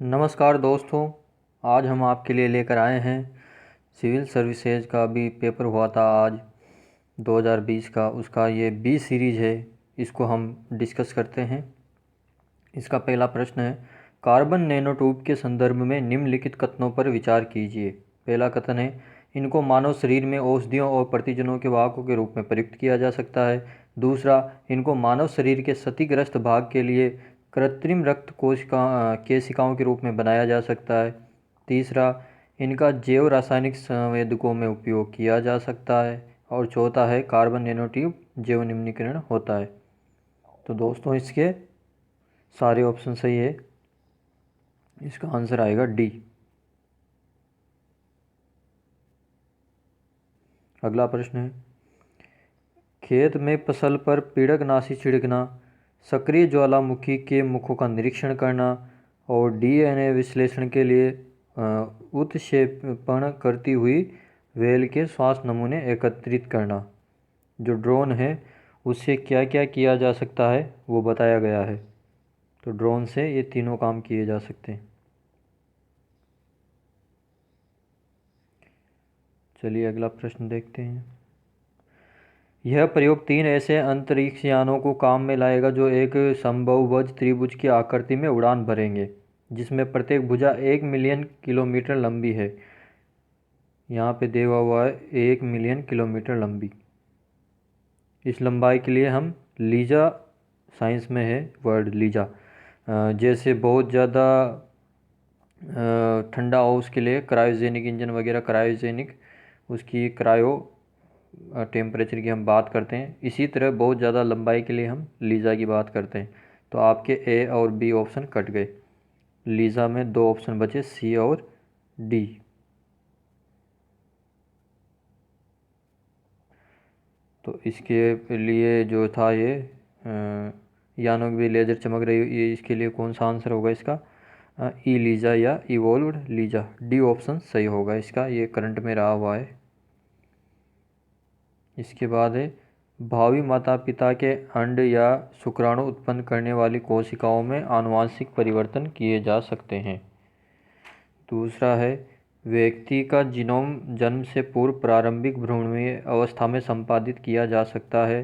नमस्कार दोस्तों, आज हम आपके लिए लेकर आए हैं सिविल सर्विसेज का भी पेपर हुआ था आज 2020 का। उसका ये बी सीरीज़ है, इसको हम डिस्कस करते हैं। इसका पहला प्रश्न है, कार्बन नैनोट्यूब के संदर्भ में निम्नलिखित कथनों पर विचार कीजिए। पहला कथन है, इनको मानव शरीर में औषधियों और प्रतिजनों के वाहकों के रूप में प्रयुक्त किया जा सकता है। दूसरा, इनको मानव शरीर के क्षतिग्रस्त भाग के लिए कृत्रिम रक्त केशिकाओं के रूप में बनाया जा सकता है। तीसरा, इनका जैव रासायनिक संवेदकों में उपयोग किया जा सकता है। और चौथा है, कार्बन नैनोट्यूब जैव निम्नीकरण होता है। तो दोस्तों, इसके सारे ऑप्शन सही है, इसका आंसर आएगा डी। अगला प्रश्न है, खेत में फसल पर पीड़कनाशी छिड़कना, सक्रिय ज्वालामुखी के मुखों का निरीक्षण करना और डीएनए विश्लेषण के लिए उत्क्षेपण करती हुई व्हेल के श्वास नमूने एकत्रित करना। जो ड्रोन है उससे क्या क्या किया जा सकता है वो बताया गया है। तो ड्रोन से ये तीनों काम किए जा सकते हैं। चलिए अगला प्रश्न देखते हैं। यह प्रयोग 3 ऐसे अंतरिक्ष यानों को काम में लाएगा जो एक समबाहुभुज त्रिभुज की आकृति में उड़ान भरेंगे, जिसमें प्रत्येक भुजा 1 मिलियन किलोमीटर लंबी है। यहाँ पे दिया हुआ है 1 मिलियन किलोमीटर लंबी। इस लंबाई के लिए हम लीजा, साइंस में है वर्ड लीजा, जैसे बहुत ज़्यादा ठंडा हो उसके लिए क्रायोजेनिक इंजन वगैरह, क्रायोजेनिक उसकी क्रायो टेम्परेचर की हम बात करते हैं। इसी तरह बहुत ज़्यादा लंबाई के लिए हम लीज़ा की बात करते हैं। तो आपके ए और बी ऑप्शन कट गए। लीज़ा में 2 ऑप्शन बचे, सी और डी। तो इसके लिए जो था ये यानों की भी लेज़र चमक रही, ये इसके लिए कौन सा आंसर होगा इसका? ई लीज़ा या इवोल्व्ड लीज़ा, डी ऑप्शन सही होगा इसका। ये करंट में रहा हुआ है। इसके बाद है, भावी माता पिता के अंड या शुक्राणु उत्पन्न करने वाली कोशिकाओं में आनुवांशिक परिवर्तन किए जा सकते हैं। दूसरा है, व्यक्ति का जीनोम जन्म से पूर्व प्रारंभिक भ्रूणीय अवस्था में संपादित किया जा सकता है।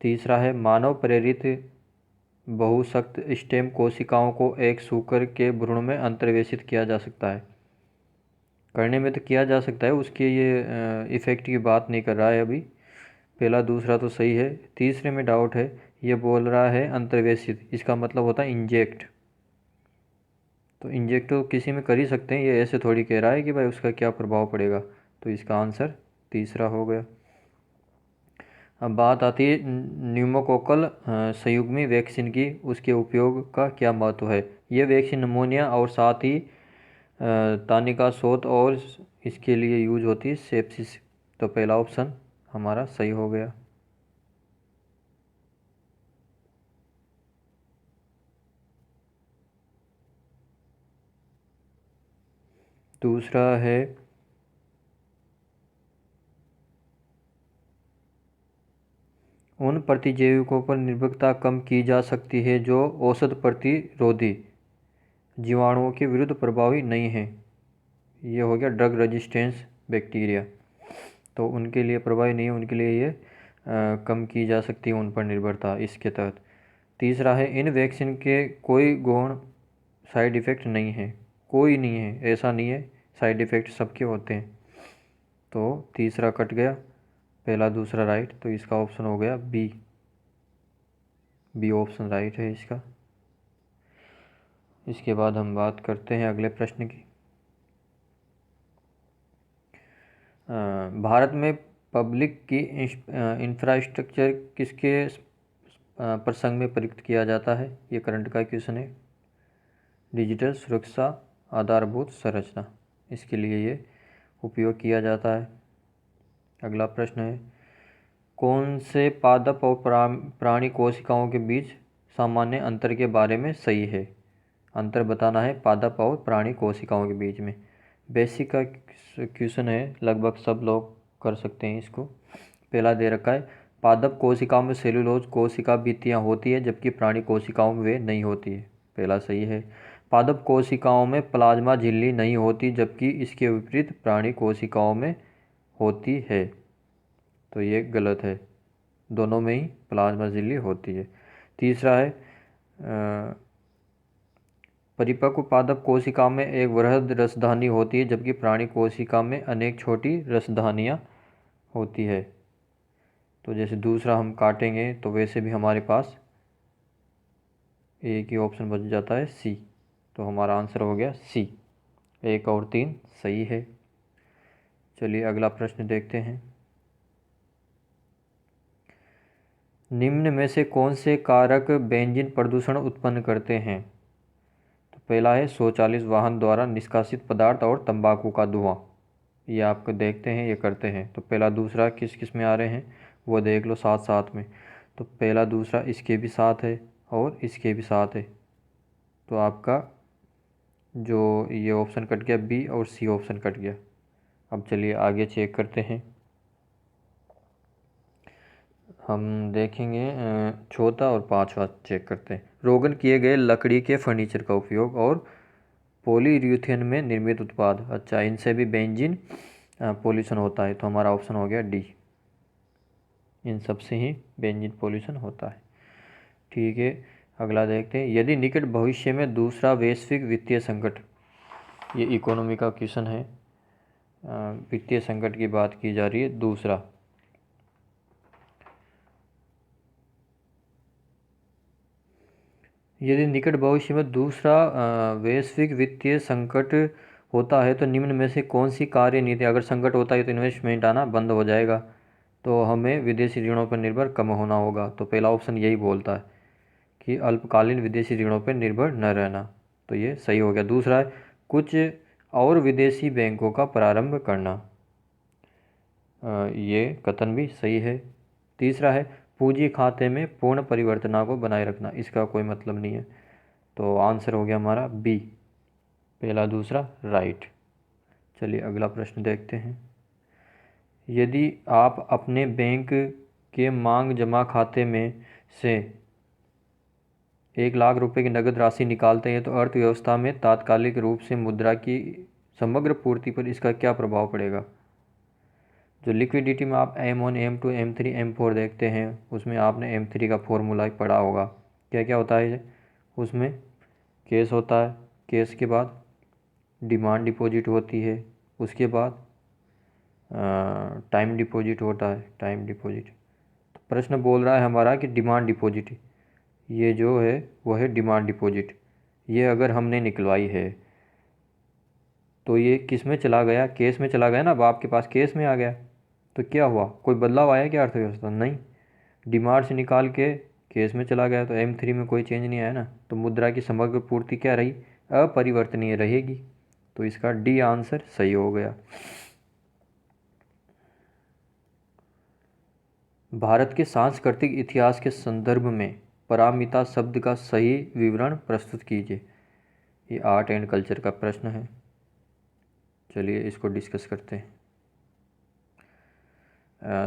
तीसरा है, मानव प्रेरित बहुशक्त स्टेम कोशिकाओं को एक सूकर के भ्रूण में अंतर्वेशित किया जा सकता है। करने में तो किया जा सकता है, उसके ये इफ़ेक्ट की बात नहीं कर रहा है अभी। पहला दूसरा तो सही है, तीसरे में डाउट है। ये बोल रहा है अंतर्वेशित, इसका मतलब होता है इंजेक्ट। तो इंजेक्ट तो किसी में कर ही सकते हैं, ये ऐसे थोड़ी कह रहा है कि भाई उसका क्या प्रभाव पड़ेगा। तो इसका आंसर तीसरा हो गया। अब बात आती है न्यूमोकोकल संयुग्मी वैक्सीन की, उसके उपयोग का क्या महत्व है। ये वैक्सीन निमोनिया और साथ ही तानिका शोथ और इसके लिए यूज होती है सेप्सिस। तो पहला ऑप्शन हमारा सही हो गया। दूसरा है, उन प्रतिजैविकों पर निर्भरता कम की जा सकती है जो औषध प्रतिरोधी जीवाणुओं के विरुद्ध प्रभावी नहीं हैं। ये हो गया ड्रग रेजिस्टेंस बैक्टीरिया, तो उनके लिए प्रभावी नहीं है, उनके लिए ये कम की जा सकती है उन पर निर्भरता इसके तहत। तीसरा है, इन वैक्सीन के कोई गौण साइड इफ़ेक्ट नहीं है। कोई नहीं है, ऐसा नहीं है, साइड इफ़ेक्ट सबके होते हैं। तो तीसरा कट गया, पहला दूसरा राइट, तो इसका ऑप्शन हो गया बी। बी ऑप्शन राइट है इसका। इसके बाद हम बात करते हैं अगले प्रश्न की। भारत में पब्लिक की इंफ्रास्ट्रक्चर किसके प्रसंग में प्रयुक्त किया जाता है। ये करंट का क्वेश्चन है। डिजिटल सुरक्षा आधारभूत संरचना, इसके लिए ये उपयोग किया जाता है। अगला प्रश्न है, कौन से पादप और प्राणी कोशिकाओं के बीच सामान्य अंतर के बारे में सही है। अंतर बताना है पादप और प्राणी कोशिकाओं के बीच में। बेसिक का क्वेश्चन है, लगभग सब लोग कर सकते हैं इसको। पहला दे रखा है, पादप कोशिकाओं में सेलुलोज कोशिका भित्तियाँ होती है जबकि प्राणी कोशिकाओं में वे नहीं होती है। पहला सही है। पादप कोशिकाओं में प्लाज्मा झिल्ली नहीं होती, जबकि इसके विपरीत प्राणी कोशिकाओं में होती है। तो ये गलत है, दोनों में ही प्लाज्मा झिल्ली होती है। तीसरा है परिपक्व पादप कोशिका में एक वृहद रसधानी होती है, जबकि प्राणी कोशिका में अनेक छोटी रसधानियाँ होती है। तो जैसे दूसरा हम काटेंगे तो वैसे भी हमारे पास एक ही ऑप्शन बच जाता है, सी। तो हमारा आंसर हो गया सी, 1 और 3 सही है। चलिए अगला प्रश्न देखते हैं। निम्न में से कौन से कारक बेंजीन प्रदूषण उत्पन्न करते हैं? तो पहला है स्वचालित वाहन द्वारा निष्कासित पदार्थ और तंबाकू का धुआं। ये आपको देखते हैं, ये करते हैं। तो पहला दूसरा किस किस में आ रहे हैं वो देख लो साथ साथ में। तो पहला दूसरा इसके भी साथ है और इसके भी साथ है। तो आपका जो ये ऑप्शन कट गया, बी और सी ऑप्शन कट गया। अब चलिए आगे चेक करते हैं। हम देखेंगे चौथा और पांचवा चेक करते हैं। रोगन किए गए लकड़ी के फर्नीचर का उपयोग और पॉलीयूरेथेन में निर्मित उत्पाद। अच्छा, इनसे भी बेंजीन पॉल्यूशन होता है। तो हमारा ऑप्शन हो गया डी, इन सब से ही बेंजीन पॉल्यूशन होता है। ठीक है, अगला देखते हैं। यदि निकट भविष्य में दूसरा वैश्विक वित्तीय संकट, ये इकोनॉमी का क्वेश्चन है, वित्तीय संकट की बात की जा रही है। दूसरा, यदि निकट भविष्य में दूसरा वैश्विक वित्तीय संकट होता है तो निम्न में से कौन सी कार्य नीति, अगर संकट होता है तो इन्वेस्टमेंट आना बंद हो जाएगा, तो हमें विदेशी ऋणों पर निर्भर कम होना होगा। तो पहला ऑप्शन यही बोलता है कि अल्पकालीन विदेशी ऋणों पर निर्भर न रहना। तो ये सही हो गया। दूसरा है कुछ और विदेशी बैंकों का प्रारंभ करना। ये कथन भी सही है। तीसरा है पूंजी खाते में पूर्ण परिवर्तना को बनाए रखना। इसका कोई मतलब नहीं है। तो आंसर हो गया हमारा बी, पहला दूसरा राइट। चलिए अगला प्रश्न देखते हैं। यदि आप अपने बैंक के मांग जमा खाते में से 1 लाख रुपए की नकद राशि निकालते हैं तो अर्थव्यवस्था में तात्कालिक रूप से मुद्रा की समग्र पूर्ति पर इसका क्या प्रभाव पड़ेगा? जो लिक्विडिटी में आप M1, M2, M3, M4 देखते हैं, उसमें आपने M3 का फॉर्मूला पढ़ा होगा। क्या क्या होता है उसमें? कैश होता है, कैश के बाद डिमांड डिपॉजिट होती है, उसके बाद टाइम डिपॉजिट होता है, टाइम डिपॉजिट। तो प्रश्न बोल रहा है हमारा कि डिमांड डिपॉजिट, ये जो है वो है डिमांड डिपॉजिट। ये अगर हमने निकलवाई है तो ये किस में चला गया? कैश में चला गया ना। अब आपके पास कैश में आ गया तो क्या हुआ? कोई बदलाव आया क्या अर्थव्यवस्था? नहीं, डिमांड से निकाल के कैश में चला गया। तो M3 में कोई चेंज नहीं आया ना। तो मुद्रा की समग्र पूर्ति क्या रही? अपरिवर्तनीय रहेगी। तो इसका डी आंसर सही हो गया। भारत के सांस्कृतिक इतिहास के संदर्भ में पारमिता शब्द का सही विवरण प्रस्तुत कीजिए। ये आर्ट एंड कल्चर का प्रश्न है। चलिए इसको डिस्कस करते हैं।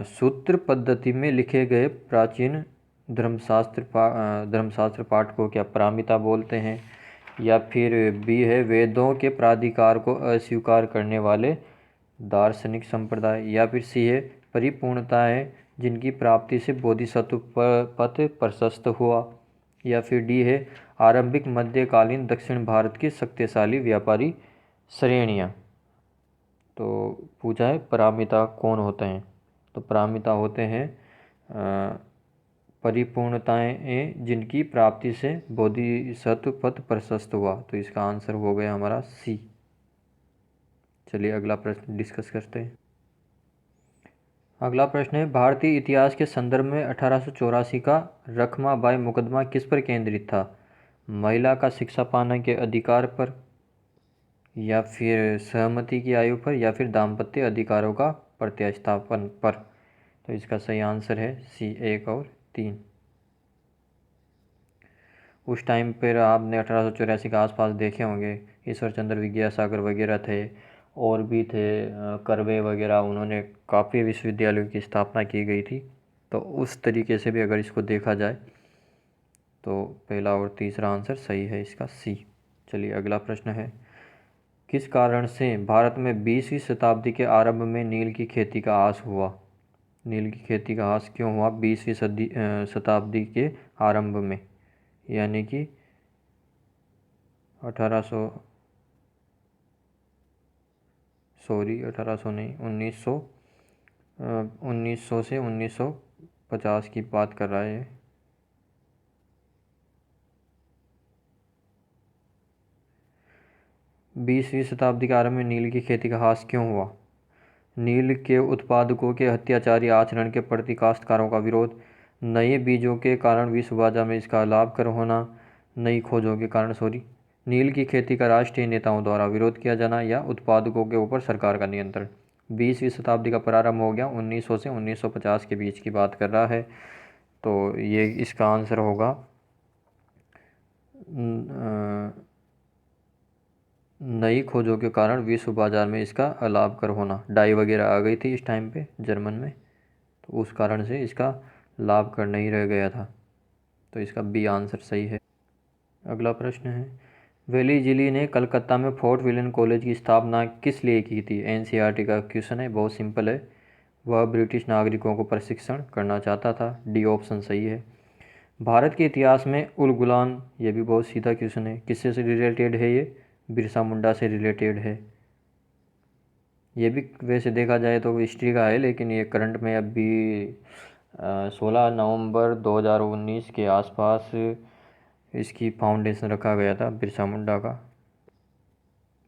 सूत्र पद्धति में लिखे गए प्राचीन धर्मशास्त्र पाठ को क्या पारमिता बोलते हैं? या फिर बी है वेदों के प्राधिकार को अस्वीकार करने वाले दार्शनिक संप्रदाय? या फिर सी है परिपूर्णता है जिनकी प्राप्ति से बोधिसत्व पथ प्रशस्त हुआ? या फिर डी है आरंभिक मध्यकालीन दक्षिण भारत की शक्तिशाली व्यापारी श्रेणियाँ? तो पूछा है पारमिता कौन होते हैं? तो पारमिता होते हैं परिपूर्णताएं जिनकी प्राप्ति से बोधिसत्व पथ प्रशस्त हुआ। तो इसका आंसर हो गया हमारा सी। चलिए अगला प्रश्न डिस्कस करते हैं। अगला प्रश्न है भारतीय इतिहास के संदर्भ में 1884 का रखमाबाई मुकदमा किस पर केंद्रित था? महिला का शिक्षा पाने के अधिकार पर, या फिर सहमति की आयु पर, या फिर दाम्पत्य अधिकारों का प्रतिस्थापन पर? तो इसका सही आंसर है सी, 1 और 3। उस टाइम पर आपने 1884 के आसपास देखे होंगे ईश्वर चंद्र विद्यासागर वगैरह थे, और भी थे कर्वे वगैरह, उन्होंने काफ़ी विश्वविद्यालयों की स्थापना की गई थी। तो उस तरीके से भी अगर इसको देखा जाए तो पहला और तीसरा आंसर सही है इसका सी। चलिए अगला प्रश्न है, किस कारण से भारत में 20वीं शताब्दी के आरंभ में नील की खेती का आस हुआ? नील की खेती का आस क्यों हुआ 20वीं शताब्दी के आरंभ में, यानी कि 1800 नहीं, 1900 से 1950 की बात कर रहा है। 20वीं शताब्दी के आरंभ में नील की खेती का ह्रास क्यों हुआ? नील के उत्पादकों के अत्याचारी आचरण के प्रति काश्तकारों का विरोध, नए बीजों के कारण विश्व बाजार में इसका लाभकर होना, नई खोजों के कारण नील की खेती का राष्ट्रीय नेताओं द्वारा विरोध किया जाना, या उत्पादकों के ऊपर सरकार का नियंत्रण। 20वीं शताब्दी का प्रारंभ हो गया 1900 से 1950 के बीच की बात कर रहा है, तो ये इसका आंसर होगा नई खोजों के कारण विश्व बाजार में इसका अलाभकर होना। डाई वगैरह आ गई थी इस टाइम पे जर्मन में, तो उस कारण से इसका लाभकर नहीं रह गया था, तो इसका बी आंसर सही है। अगला प्रश्न है, वेलीजिली ने कलकत्ता में फोर्ट विलियम कॉलेज की स्थापना किस लिए की थी? एनसीईआरटी का क्वेश्चन है, बहुत सिंपल है, वह ब्रिटिश नागरिकों को प्रशिक्षण करना चाहता था। डी ऑप्शन सही है। भारत के इतिहास में उल गुलान, ये भी बहुत सीधा क्वेश्चन है, किससे से रिलेटेड है? ये बिरसा मुंडा से रिलेटेड है। ये भी वैसे देखा जाए तो हिस्ट्री का है, लेकिन ये करंट में अभी 16 नवंबर 2019 के आसपास इसकी फाउंडेशन रखा गया था बिरसा मुंडा का,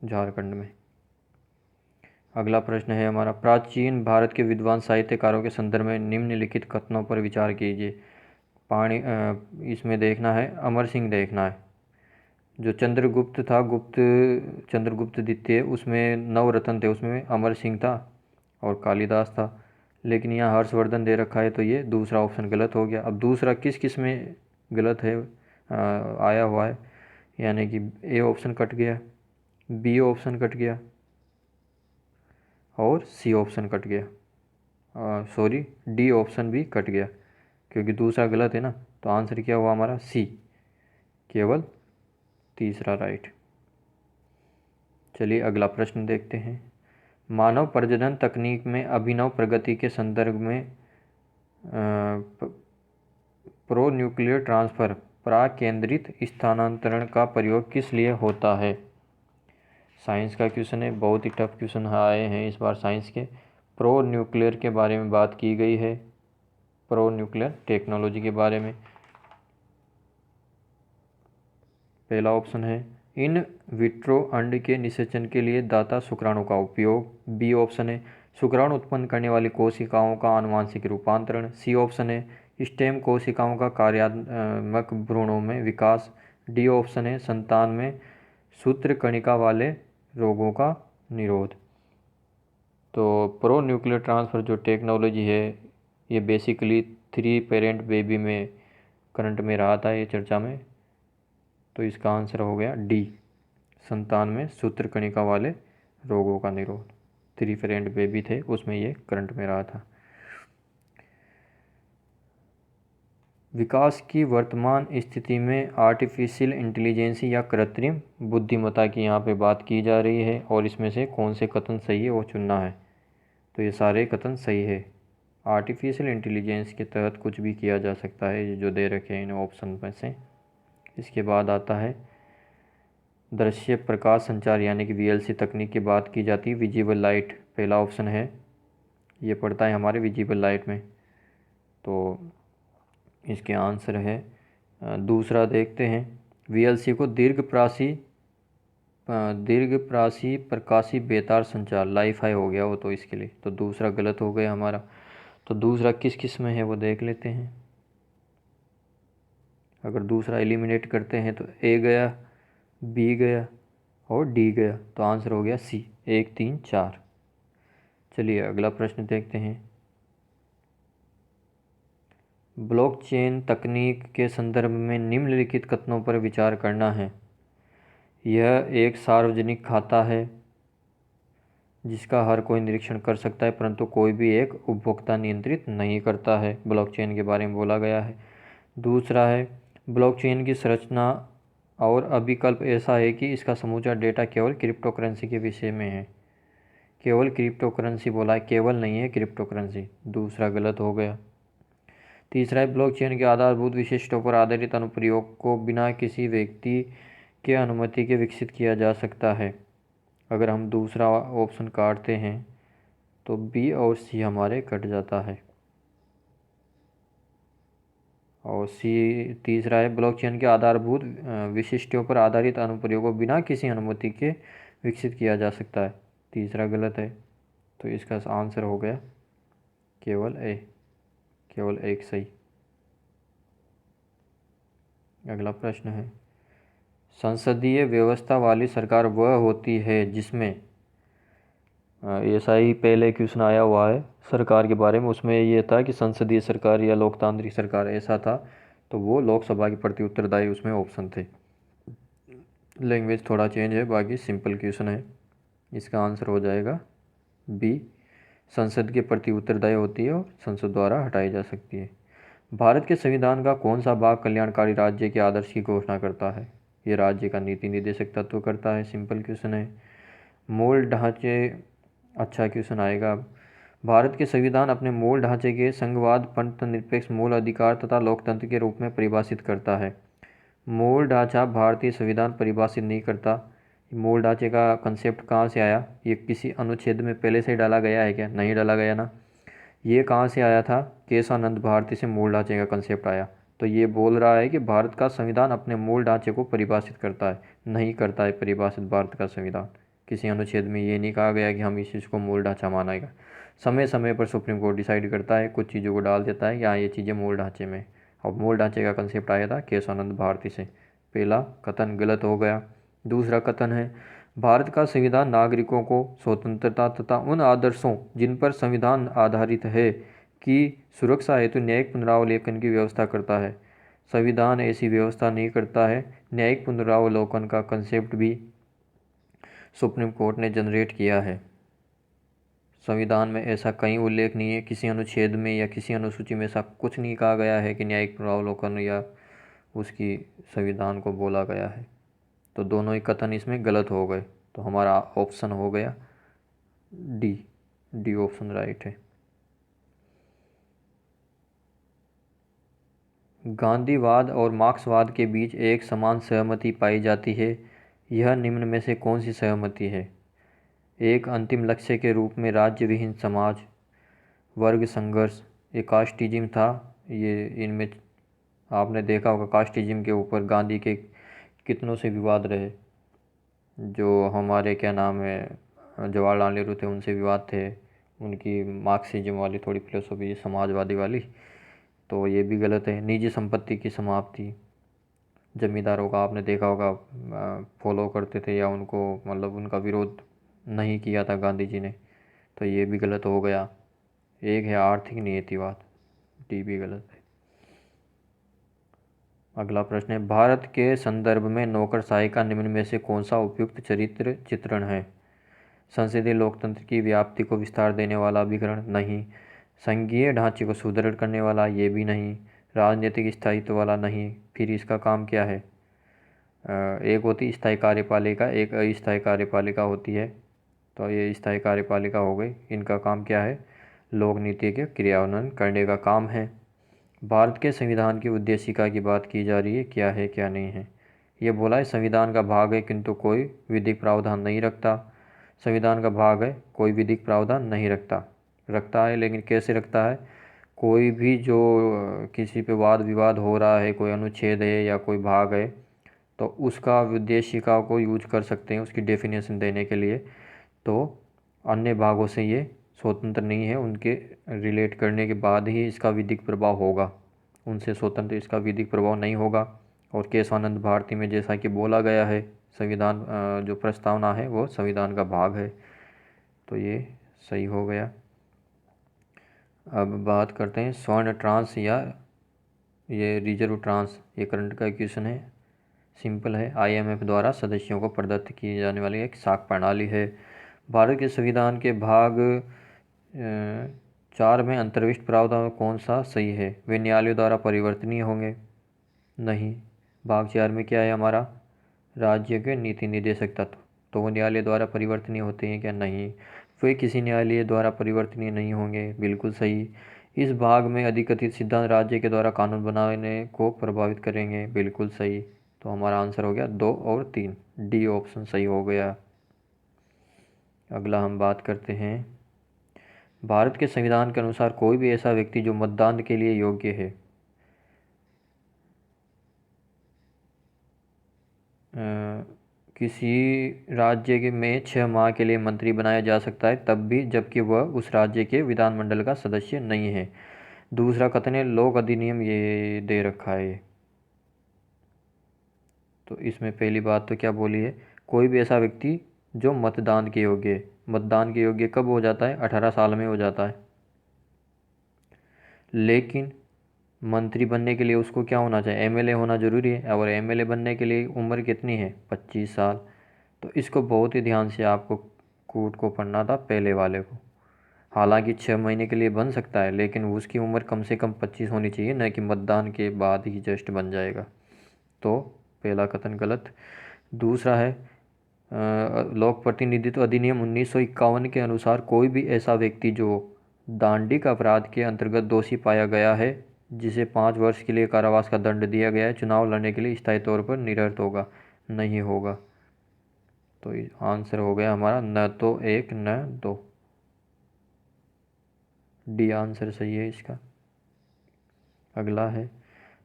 झारखंड में। अगला प्रश्न है हमारा, प्राचीन भारत के विद्वान साहित्यकारों के संदर्भ में निम्नलिखित कथनों पर विचार कीजिए। इसमें देखना है, अमर सिंह देखना है। जो चंद्रगुप्त था, चंद्रगुप्त द्वितीय, उसमें नवरत्न थे, उसमें अमर सिंह था और कालिदास था, लेकिन यहाँ हर्षवर्धन दे रखा है, तो ये दूसरा ऑप्शन गलत हो गया। अब दूसरा किस किस में गलत है आया हुआ है, यानी कि ए ऑप्शन कट गया, बी ऑप्शन कट गया और सी ऑप्शन कट गया, सॉरी डी ऑप्शन भी कट गया, क्योंकि दूसरा गलत है ना, तो आंसर क्या हुआ हमारा सी, केवल तीसरा राइट। चलिए अगला प्रश्न देखते हैं, मानव प्रजनन तकनीक में अभिनव प्रगति के संदर्भ में प्रोन्यूक्लियर ट्रांसफ़र प्राकेंद्रित स्थानांतरण का प्रयोग किस लिए होता है? साइंस का क्वेश्चन है, बहुत ही टफ क्वेश्चन आए हैं इस बार साइंस के। प्रो न्यूक्लियर के बारे में बात की गई है, प्रो न्यूक्लियर टेक्नोलॉजी के बारे में। पहला ऑप्शन है इन विट्रो अंड के निषेचन के लिए दाता शुक्राणु का उपयोग। बी ऑप्शन है शुक्राणु उत्पन्न करने वाली कोशिकाओं का आनुवांशिक रूपांतरण। सी ऑप्शन है स्टेम कोशिकाओं का कार्यात्मक भ्रूणों में विकास। डी ऑप्शन है संतान में सूत्रकणिका वाले रोगों का निरोध। तो प्रो न्यूक्लियर ट्रांसफ़र जो टेक्नोलॉजी है, ये बेसिकली 3 पेरेंट बेबी में करंट में रहा था ये चर्चा में, तो इसका आंसर हो गया डी, संतान में सूत्रकणिका वाले रोगों का निरोध। 3 पेरेंट बेबी थे, उसमें ये करंट में रहा था। विकास की वर्तमान स्थिति में आर्टिफिशियल इंटेलिजेंस या कृत्रिम बुद्धिमत्ता की यहाँ पे बात की जा रही है, और इसमें से कौन से कथन सही है वो चुनना है। तो ये सारे कथन सही है। आर्टिफिशियल इंटेलिजेंस के तहत कुछ भी किया जा सकता है, ये जो दे रखे हैं इन ऑप्शन में से। इसके बाद आता है दृश्य प्रकाश संचार यानी कि VLC तकनीक की बात की जाती है। विजिबल लाइट पहला ऑप्शन है, ये पड़ता है हमारे विजिबल लाइट में, तो इसके आंसर है दूसरा। देखते हैं VLC को दीर्घप्रासी प्रकाशी बेतार संचार, लाइफाई हो गया वो, तो इसके लिए तो दूसरा गलत हो गया हमारा। तो दूसरा किस किस में है वो देख लेते हैं। अगर दूसरा एलिमिनेट करते हैं तो ए गया, बी गया और डी गया, तो आंसर हो गया सी, 1 3 4। चलिए अगला प्रश्न देखते हैं, ब्लॉकचेन तकनीक के संदर्भ में निम्नलिखित कथनों पर विचार करना है। यह एक सार्वजनिक खाता है जिसका हर कोई निरीक्षण कर सकता है, परंतु कोई भी एक उपभोक्ता नियंत्रित नहीं करता है। ब्लॉकचेन के बारे में बोला गया है। दूसरा है ब्लॉकचेन की संरचना और अभिकल्प ऐसा है कि इसका समूचा डेटा केवल क्रिप्टो करेंसी के विषय में है। केवल क्रिप्टो करेंसी बोला है, केवल नहीं है क्रिप्टो करेंसी। दूसरा गलत हो गया। तीसरा है ब्लॉकचेन के आधारभूत विशिष्टों पर आधारित अनुप्रयोग को बिना किसी व्यक्ति के अनुमति के विकसित किया जा सकता है। अगर हम दूसरा ऑप्शन काटते हैं तो बी और सी हमारे कट जाता है। और सी तीसरा है ब्लॉकचेन के आधारभूत विशिष्टों पर आधारित अनुप्रयोगों को बिना किसी अनुमति के विकसित किया जा सकता है। तीसरा गलत है, तो इसका आंसर हो गया केवल ए, केवल एक सही। अगला प्रश्न है, संसदीय व्यवस्था वाली सरकार वह होती है जिसमें, ऐसा ही पहले क्वेश्चन आया हुआ है सरकार के बारे में, उसमें ये था कि संसदीय सरकार या लोकतांत्रिक सरकार ऐसा था, तो वो लोकसभा के प्रति उत्तरदायी उसमें ऑप्शन थे। लैंग्वेज थोड़ा चेंज है, बाकी सिंपल क्वेश्चन है। इसका आंसर हो जाएगा बी, संसद के प्रति उत्तरदायी होती है और संसद द्वारा हटाई जा सकती है। भारत के संविधान का कौन सा भाग कल्याणकारी राज्य के आदर्श की घोषणा करता है? ये राज्य का नीति निर्देशक तत्व करता है। सिंपल क्वेश्चन है। मूल ढांचे, अच्छा क्वेश्चन आएगा। भारत के संविधान अपने मूल ढांचे के संघवाद, पंथ निरपेक्ष मूल अधिकार तथा लोकतंत्र के रूप में परिभाषित करता है। मूल ढांचा भारतीय संविधान परिभाषित नहीं करता। मूल ढांचे का कंसेप्ट कहाँ से आया? ये किसी अनुच्छेद में पहले से डाला गया है क्या? नहीं डाला गया ना। ये कहाँ से आया था? केशवानंद भारती से मूल ढांचे का कंसेप्ट आया। तो ये बोल रहा है कि भारत का संविधान अपने मूल ढांचे को परिभाषित करता है, नहीं करता है परिभाषित भारत का संविधान। किसी अनुच्छेद में ये नहीं कहा गया कि हम इस चीज़ को मूल ढांचा मानेगा। समय समय पर सुप्रीम कोर्ट डिसाइड करता है, कुछ चीज़ों को डाल देता है कि हाँ ये चीज़ें मूल ढांचे में। अब मूल ढांचे का कंसेप्ट आया था केशवानंद भारती से। पहला कथन गलत हो गया। दूसरा कथन है, भारत का संविधान नागरिकों को स्वतंत्रता तथा उन आदर्शों जिन पर संविधान आधारित है की सुरक्षा हेतु न्यायिक पुनरावलोकन की व्यवस्था करता है। संविधान ऐसी व्यवस्था नहीं करता है। न्यायिक पुनरावलोकन का कंसेप्ट भी सुप्रीम कोर्ट ने जनरेट किया है। संविधान में ऐसा कहीं उल्लेख नहीं है, किसी अनुच्छेद में या किसी अनुसूची में ऐसा कुछ नहीं कहा गया है कि न्यायिक पुनरावलोकन या उसकी संविधान को बोला गया है। तो दोनों ही कथन इसमें गलत हो गए। तो हमारा ऑप्शन हो गया डी, डी ऑप्शन राइट है। गांधीवाद और मार्क्सवाद के बीच एक समान सहमति पाई जाती है। यह निम्न में से कौन सी सहमति है? एक, अंतिम लक्ष्य के रूप में राज्य विहीन समाज, वर्ग संघर्ष, ये कास्टिज्म था। ये इनमें आपने देखा होगा कास्टिज्म के ऊपर गांधी के कितनों से विवाद रहे। जो हमारे क्या नाम है जवाहरलाल नेहरू थे, उनसे विवाद थे। उनकी मार्क्सिज्म वाली थोड़ी फिलोसफी समाजवादी वाली, तो ये भी गलत है। निजी संपत्ति की समाप्ति, जमींदारों का आपने देखा होगा फॉलो करते थे या उनको मतलब उनका विरोध नहीं किया था गांधी जी ने, तो ये भी गलत हो गया। एक है आर्थिक नियतिवाद, डी भी गलत है। अगला प्रश्न है, भारत के संदर्भ में नौकरशाही का निम्न में से कौन सा उपयुक्त चरित्र चित्रण है? संसदीय लोकतंत्र की व्याप्ति को विस्तार देने वाला अभिकरण? नहीं। संघीय ढांचे को सुदृढ़ करने वाला? ये भी नहीं। राजनीतिक स्थायित्व वाला? नहीं। फिर इसका काम क्या है? एक होती स्थायी कार्यपालिका, एक अस्थायी कार्यपालिका होती है। तो ये स्थायी कार्यपालिका हो गई। इनका काम क्या है? लोक नीति के क्रियान्वयन करने का काम है। भारत के संविधान की उद्देशिका की बात की जा रही है, क्या है क्या नहीं है। ये बोला है संविधान का भाग है किंतु कोई विधिक प्रावधान नहीं रखता। संविधान का भाग है, कोई विधिक प्रावधान नहीं रखता है, लेकिन कैसे रखता है? कोई भी जो किसी पे वाद विवाद हो रहा है, कोई अनुच्छेद है या कोई भाग है, तो उसका उद्देशिका को यूज कर सकते हैं उसकी डेफिनेशन देने के लिए। तो अन्य भागों से ये स्वतंत्र नहीं है, उनके रिलेट करने के बाद ही इसका विधिक प्रभाव होगा। उनसे स्वतंत्र इसका विधिक प्रभाव नहीं होगा। और केशवानंद भारती में जैसा कि बोला गया है, संविधान जो प्रस्तावना है वो संविधान का भाग है। तो ये सही हो गया। अब बात करते हैं स्वर्ण ट्रांस या ये रिजर्व ट्रांस। ये करंट का क्वेश्चन है, सिंपल है। IMF द्वारा सदस्यों को प्रदत्त की जाने वाली एक साख प्रणाली है। भारत के संविधान के भाग 4 में अंतर्विष्ट प्रावधान कौन सा सही है? वे न्यायालयों द्वारा परिवर्तनीय होंगे? नहीं। भाग 4 में क्या है हमारा? राज्य के नीति निर्देशक तत्व, तो वो न्यायालय द्वारा परिवर्तनीय होते हैं क्या? नहीं, वे किसी न्यायालय द्वारा परिवर्तनीय नहीं होंगे। बिल्कुल सही। इस भाग में अधिकथित सिद्धांत राज्य के द्वारा कानून बनाने को प्रभावित करेंगे। बिल्कुल सही। तो हमारा आंसर हो गया 2 और 3, डी ऑप्शन सही हो गया। अगला हम बात करते हैं, भारत के संविधान के अनुसार कोई भी ऐसा व्यक्ति जो मतदान के लिए योग्य है, किसी राज्य में 6 माह के लिए मंत्री बनाया जा सकता है, तब भी जबकि वह उस राज्य के विधानमंडल का सदस्य नहीं है। दूसरा कथन है लोक अधिनियम ये दे रखा है। तो इसमें पहली बात तो क्या बोली है, कोई भी ऐसा व्यक्ति जो मतदान के योग्य है। मतदान के योग्य कब हो जाता है? 18 साल में हो जाता है। लेकिन मंत्री बनने के लिए उसको क्या होना चाहिए? एमएलए होना जरूरी है, और एमएलए बनने के लिए उम्र कितनी है? 25 साल। तो इसको बहुत ही ध्यान से आपको कूट को पढ़ना था, पहले वाले को। हालांकि 6 महीने के लिए बन सकता है, लेकिन उसकी उम्र कम से कम 25 होनी चाहिए, न कि मतदान के बाद ही जस्ट बन जाएगा। तो पहला कथन गलत। दूसरा है लोक प्रतिनिधित्व अधिनियम 1951 के अनुसार कोई भी ऐसा व्यक्ति जो दांडिक अपराध के अंतर्गत दोषी पाया गया है, जिसे 5 वर्ष के लिए कारावास का दंड दिया गया है, चुनाव लड़ने के लिए स्थायी तौर पर निरस्त होगा, नहीं होगा। तो आंसर हो गया हमारा न तो 1 न 2, डी आंसर सही है इसका। अगला है,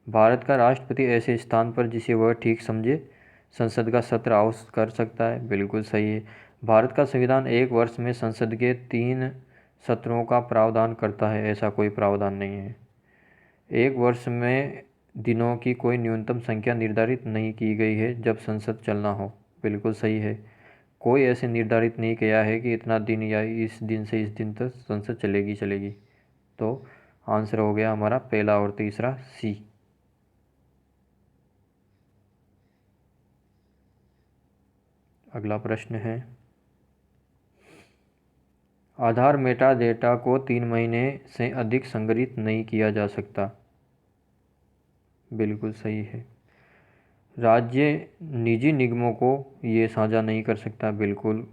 भारत का राष्ट्रपति ऐसे स्थान पर जिसे वह ठीक समझे संसद का सत्र आउट कर सकता है। बिल्कुल सही है। भारत का संविधान 1 वर्ष में संसद के 3 सत्रों का प्रावधान करता है, ऐसा कोई प्रावधान नहीं है। 1 वर्ष में दिनों की कोई न्यूनतम संख्या निर्धारित नहीं की गई है जब संसद चलना हो। बिल्कुल सही है। कोई ऐसे निर्धारित नहीं किया है कि इतना दिन या इस दिन से इस दिन तक संसद चलेगी। तो आंसर हो गया हमारा पहला और तीसरा सी। अगला प्रश्न है, आधार मेटा डेटा को 3 महीने से अधिक संग्रहित नहीं किया जा सकता। बिल्कुल सही है। राज्य निजी निगमों को ये साझा नहीं कर सकता। बिल्कुल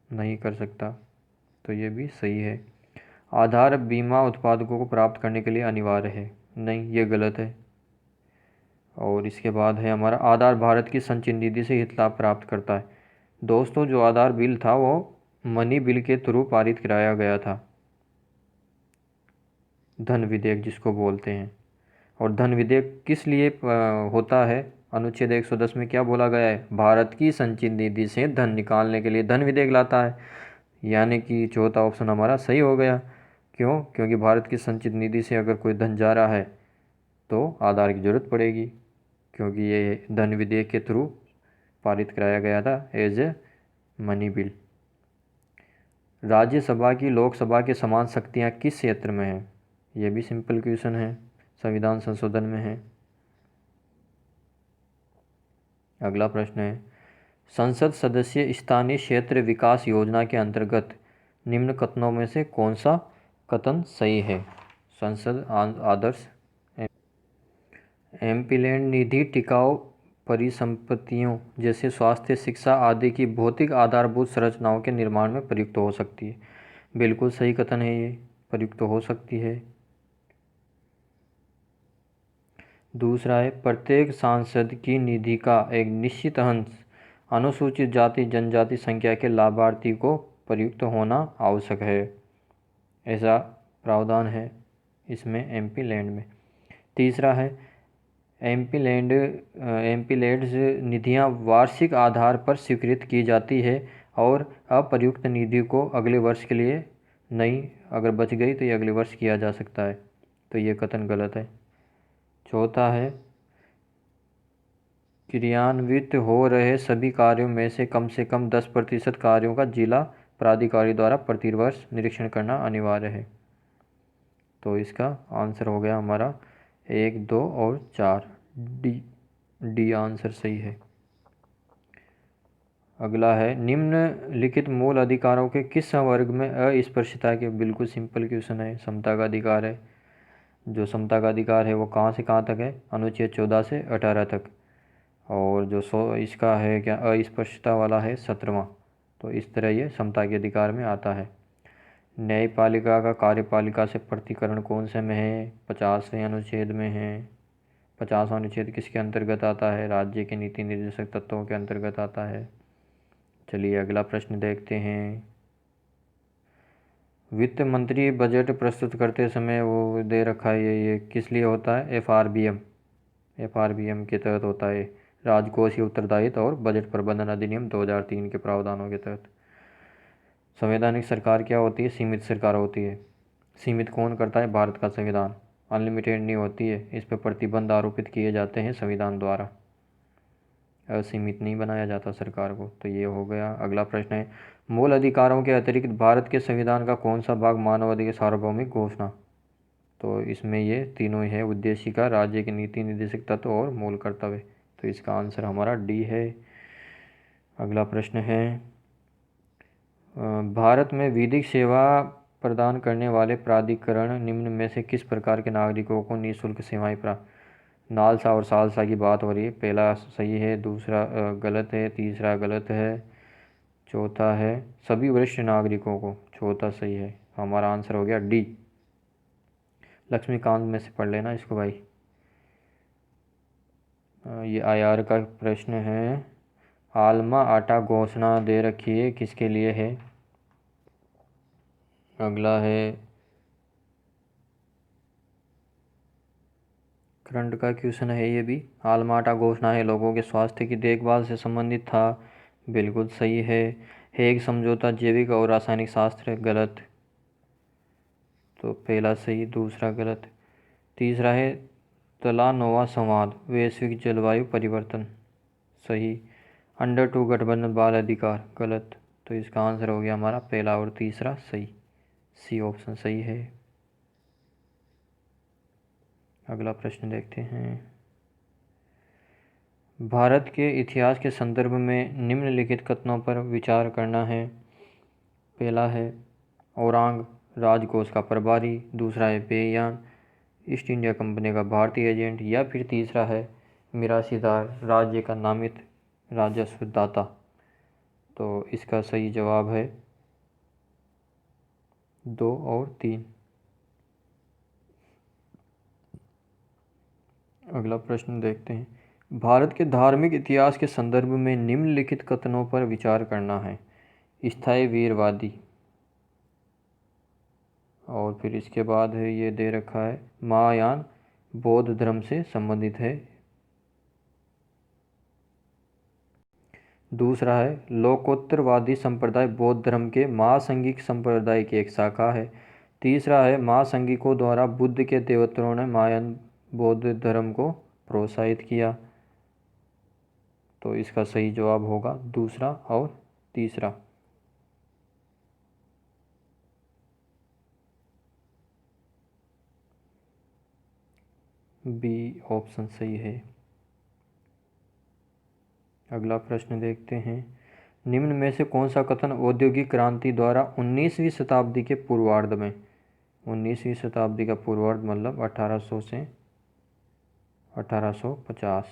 नहीं कर सकता, तो ये भी सही है। आधार बीमा उत्पादकों को प्राप्त करने के लिए अनिवार्य है, नहीं, ये गलत है। और इसके बाद है हमारा, आधार भारत की संचित निधि से हित लाभ प्राप्त करता है। दोस्तों, जो आधार बिल था वो मनी बिल के थ्रू पारित कराया गया था, धन विधेयक जिसको बोलते हैं। और धन विधेयक किस लिए होता है? अनुच्छेद 110 में क्या बोला गया है? भारत की संचित निधि से धन निकालने के लिए धन विधेयक लाता है। यानी कि चौथा ऑप्शन हमारा सही हो गया। क्यों? क्योंकि भारत की संचित निधि से अगर कोई धन जा रहा है तो आधार की जरूरत पड़ेगी, क्योंकि ये धन विधेयक के थ्रू पारित कराया गया था as a money bill. Rajya Sabha की लोकसभा के समान शक्तियाँ किस क्षेत्र में हैं? ये भी सिंपल क्वेश्चन है, संविधान संशोधन में है। अगला प्रश्न है, संसद सदस्य स्थानीय क्षेत्र विकास योजना के अंतर्गत निम्न कथनों में से कौन सा कथन सही है? संसद आदर्श एमपी लैंड निधि टिकाऊ परिसंपत्तियों जैसे स्वास्थ्य, शिक्षा आदि की भौतिक आधारभूत संरचनाओं के निर्माण में प्रयुक्त हो सकती है। बिल्कुल सही कथन है, ये प्रयुक्त हो सकती है। दूसरा है, प्रत्येक सांसद की निधि का एक निश्चित अंश अनुसूचित जाति जनजाति संख्या के लाभार्थी को प्रयुक्त होना आवश्यक है, ऐसा प्रावधान है इसमें एमपी लैंड में। तीसरा है, एमपी लैंड्स निधियां वार्षिक आधार पर स्वीकृत की जाती है और अप्रयुक्त निधि को अगले वर्ष के लिए नहीं, अगर बच गई तो ये अगले वर्ष किया जा सकता है, तो ये कथन गलत है। चौथा है, क्रियान्वित हो रहे सभी कार्यों में से कम 10% कार्यों का जिला प्राधिकारी द्वारा प्रतिवर्ष निरीक्षण करना अनिवार्य है। तो इसका आंसर हो गया हमारा 1, 2 और 4, डी आंसर सही है। अगला है, निम्नलिखित मूल अधिकारों के किस वर्ग में अस्पृश्यता के? बिल्कुल सिंपल क्वेश्चन है, समता का अधिकार है। जो समता का अधिकार है वो कहाँ से कहाँ तक है? अनुच्छेद 14 से 18 तक। और जो इसका है क्या अस्पष्टता वाला है 17वां। तो इस तरह ये समता के अधिकार में आता है। न्यायपालिका का कार्यपालिका से पृथक्करण कौन से में है? 50वें अनुच्छेद में है। 50वां अनुच्छेद किसके अंतर्गत आता है? राज्य के नीति निर्देशक तत्वों के अंतर्गत आता है। चलिए अगला प्रश्न देखते हैं। वित्त मंत्री बजट प्रस्तुत करते समय वो दे रखा है, ये किस लिए होता है? एफआरबीएम के तहत होता है, राजकोषीय उत्तरदायित्व और बजट प्रबंधन अधिनियम 2003 के प्रावधानों के तहत। संवैधानिक सरकार क्या होती है? सीमित सरकार होती है। सीमित कौन करता है? भारत का संविधान। अनलिमिटेड नहीं होती है, इस पर प्रतिबंध आरोपित किए जाते हैं संविधान द्वारा, असीमित नहीं बनाया जाता सरकार को। तो ये हो गया। अगला प्रश्न है, मूल अधिकारों के अतिरिक्त भारत के संविधान का कौन सा भाग मानवाधिकार सार्वभौमिक घोषणा? तो इसमें ये तीनों ही है, उद्देशिका, राज्य के नीति निर्देशक तत्व और मूल कर्तव्य। तो इसका आंसर हमारा डी है। अगला प्रश्न है, भारत में विधिक सेवा प्रदान करने वाले प्राधिकरण निम्न में से किस प्रकार के नागरिकों को निःशुल्क सेवाएं प्राप्त? नालसा और सालसा की बात हो रही है। पहला सही है, दूसरा गलत है, तीसरा गलत है, चौथा है सभी वरिष्ठ नागरिकों को, चौथा सही है। हमारा आंसर हो गया डी। लक्ष्मीकांत में से पढ़ लेना इसको भाई। ये आईआर का प्रश्न है। आलमा आटा घोषणा दे रखी है, किसके लिए है? अगला है करंट का क्वेश्चन है ये भी। आलमा आटा घोषणा है लोगों के स्वास्थ्य की देखभाल से संबंधित था, बिल्कुल सही है। हेग समझौता जैविक और रासायनिक शास्त्र, गलत। तो पहला सही, दूसरा गलत। तीसरा है तलानोवा संवाद, वैश्विक जलवायु परिवर्तन, सही। अंडर 2 गठबंधन बाल अधिकार, गलत। तो इसका आंसर हो गया हमारा पहला और तीसरा सही, सी ऑप्शन सही है। अगला प्रश्न देखते हैं। भारत के इतिहास के संदर्भ में निम्नलिखित कथनों पर विचार करना है। पहला है औरंग राजकोष का प्रभारी, दूसरा है बेयान ईस्ट इंडिया कंपनी का भारतीय एजेंट, या फिर तीसरा है मिरासीदार राज्य का नामित राजस्व दाता। तो इसका सही जवाब है 2 और 3। अगला प्रश्न देखते हैं। भारत के धार्मिक इतिहास के संदर्भ में निम्नलिखित कथनों पर विचार करना है। स्थायी वीरवादी, और फिर इसके बाद है ये दे रखा है महायान बौद्ध धर्म से संबंधित है। दूसरा है लोकोत्तरवादी संप्रदाय बौद्ध धर्म के महासंघिक संप्रदाय की एक शाखा है। तीसरा है महासंघिकों द्वारा बुद्ध के देवताओं ने महायान बौद्ध धर्म को प्रोत्साहित किया। तो इसका सही जवाब होगा दूसरा और तीसरा। बी ऑप्शन सही है। अगला प्रश्न देखते हैं। निम्न में से कौन सा कथन औद्योगिक क्रांति द्वारा 19वीं शताब्दी के पूर्वार्ध में, 19वीं शताब्दी का पूर्वार्ध मतलब 1800 से 1850,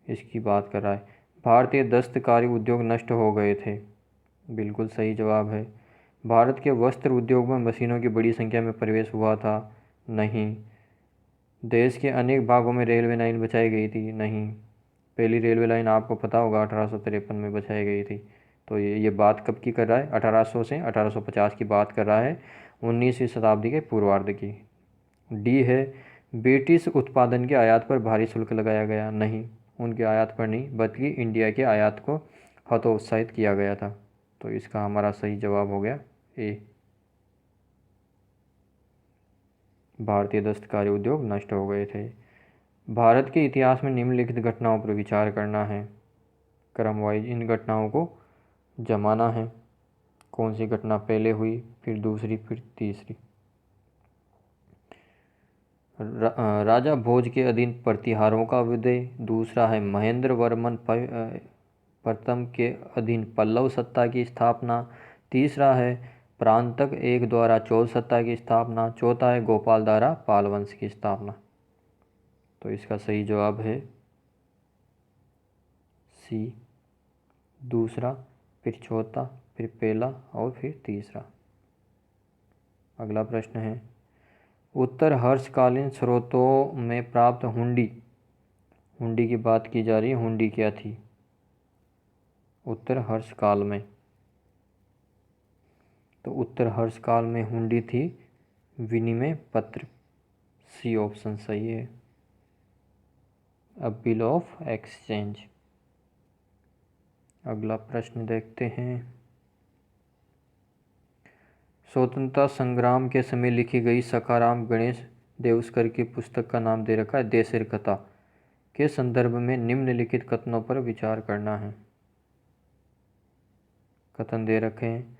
इसकी बात कर रहा है। भारतीय दस्तकारी उद्योग नष्ट हो गए थे, बिल्कुल सही जवाब है। भारत के वस्त्र उद्योग में मशीनों की बड़ी संख्या में प्रवेश हुआ था, नहीं। देश के अनेक भागों में रेलवे लाइन बचाई गई थी, नहीं। पहली रेलवे लाइन आपको पता होगा 1853 में बचाई गई थी। तो ये बात कब की कर रहा है? 1800 से 1850 की बात कर रहा है, 19वीं शताब्दी के पूर्वार्ध की। डी है ब्रिटिश उत्पादन के आयात पर भारी शुल्क लगाया गया, नहीं, उनके आयात पर नहीं बल्कि इंडिया के आयात को हतोत्साहित किया गया था। तो इसका हमारा सही जवाब हो गया ए। भारतीय दस्तकारी उद्योग नष्ट हो गए थे। भारत के इतिहास में निम्नलिखित घटनाओं पर विचार करना है, क्रम वाइज इन घटनाओं को जमाना है। कौन सी घटना पहले हुई, फिर दूसरी, फिर तीसरी। राजा भोज के अधीन प्रतिहारों का विदय, दूसरा है महेंद्र वर्मन प्रथम के अधीन पल्लव सत्ता की स्थापना, तीसरा है प्रांतक एक द्वारा चोल सत्ता की स्थापना, चौथा है गोपाल द्वारा पाल वंश की स्थापना। तो इसका सही जवाब है सी। दूसरा, फिर चौथा, फिर पहला और फिर तीसरा। अगला प्रश्न है, उत्तर हर्षकालीन स्रोतों में प्राप्त हुंडी, हुंडी की बात की जा रही है, हुंडी क्या थी उत्तर हर्षकाल में? तो उत्तर हर्षकाल में हुंडी थी विनिमय पत्र। सी ऑप्शन सही है, अ बिल ऑफ एक्सचेंज। अगला प्रश्न देखते हैं, स्वतंत्रता संग्राम के समय लिखी गई सखाराम गणेश देउस्कर की पुस्तक का नाम दे रखा है देशेर कथा के संदर्भ में निम्नलिखित कथनों पर विचार करना है। कथन दे रखे हैं,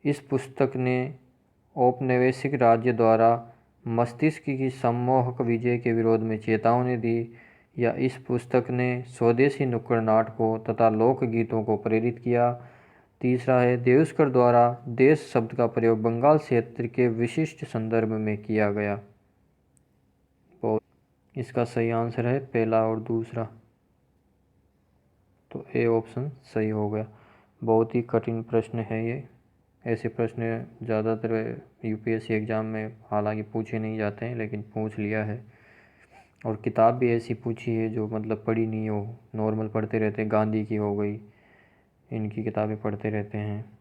इस पुस्तक ने औपनिवेशिक राज्य द्वारा मस्तिष्क की सम्मोहक विजय के विरोध में चेतावनी दी, या इस पुस्तक ने स्वदेशी नुक्कड़ नाटकों तथा लोकगीतों को प्रेरित किया। तीसरा है, देउस्कर द्वारा देश शब्द का प्रयोग बंगाल क्षेत्र के विशिष्ट संदर्भ में किया गया। तो इसका सही आंसर है पहला और दूसरा, तो ए ऑप्शन सही हो गया। बहुत ही कठिन प्रश्न है ये, ऐसे प्रश्न ज़्यादातर यूपीएससी एग्ज़ाम में हालांकि पूछे नहीं जाते हैं, लेकिन पूछ लिया है। और किताब भी ऐसी पूछी है जो मतलब पढ़ी नहीं हो, नॉर्मल पढ़ते रहते हैं, गांधी की हो गई, इनकी किताबें पढ़ते रहते हैं।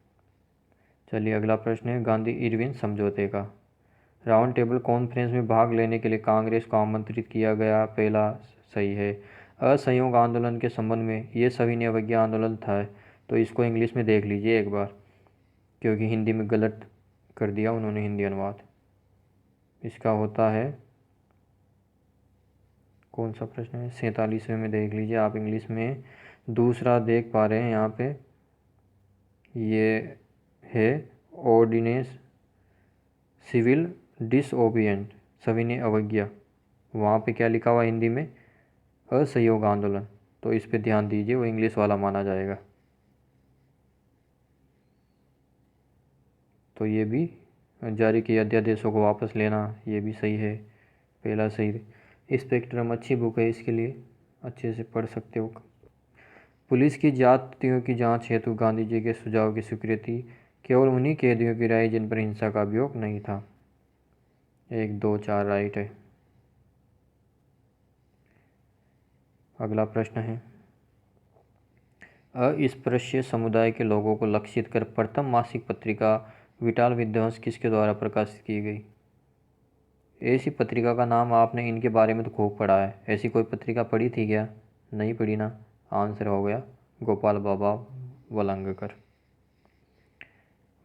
चलिए अगला प्रश्न है, गांधी इरविन समझौते का। राउंड टेबल कॉन्फ्रेंस में भाग लेने के लिए कांग्रेस को आमंत्रित किया गया। पहला सही है। असहयोग आंदोलन के संबंध में ये सविनय अवज्ञा आंदोलन था, तो इसको इंग्लिश में देख लीजिए एक बार, क्योंकि हिंदी में गलत कर दिया उन्होंने हिंदी अनुवाद। इसका होता है, कौन सा प्रश्न है, 47वें में देख लीजिए आप इंग्लिश में। दूसरा देख पा रहे हैं यहाँ पे, ये है ऑर्डिनेंस सिविल डिसओबिएंट, सविनय अवज्ञा। वहाँ पे क्या लिखा हुआ हिंदी में, असहयोग आंदोलन, तो इस पे ध्यान दीजिए, वो इंग्लिश वाला माना जाएगा। तो ये भी जारी किए अध्यादेशों को वापस लेना, ये भी सही है, पहला सही। स्पेक्ट्रम अच्छी बुक है, इसके लिए अच्छे से पढ़ सकते हो। पुलिस की जातियों की जांच हेतु गांधी जी के सुझाव की स्वीकृति केवल उन्हीं कैदियों की राय जिन पर हिंसा का अभियोग नहीं था। 1, 2, 4 राइट है। अगला प्रश्न है, अस्पृश्य समुदाय के लोगों को लक्षित कर प्रथम मासिक पत्रिका विटाल विध्वंस किसके द्वारा प्रकाशित की गई? ऐसी पत्रिका का नाम आपने इनके बारे में तो खूब पढ़ा है, ऐसी कोई पत्रिका पढ़ी थी क्या? नहीं पढ़ी ना, आंसर हो गया गोपाल बाबा वलंगकर।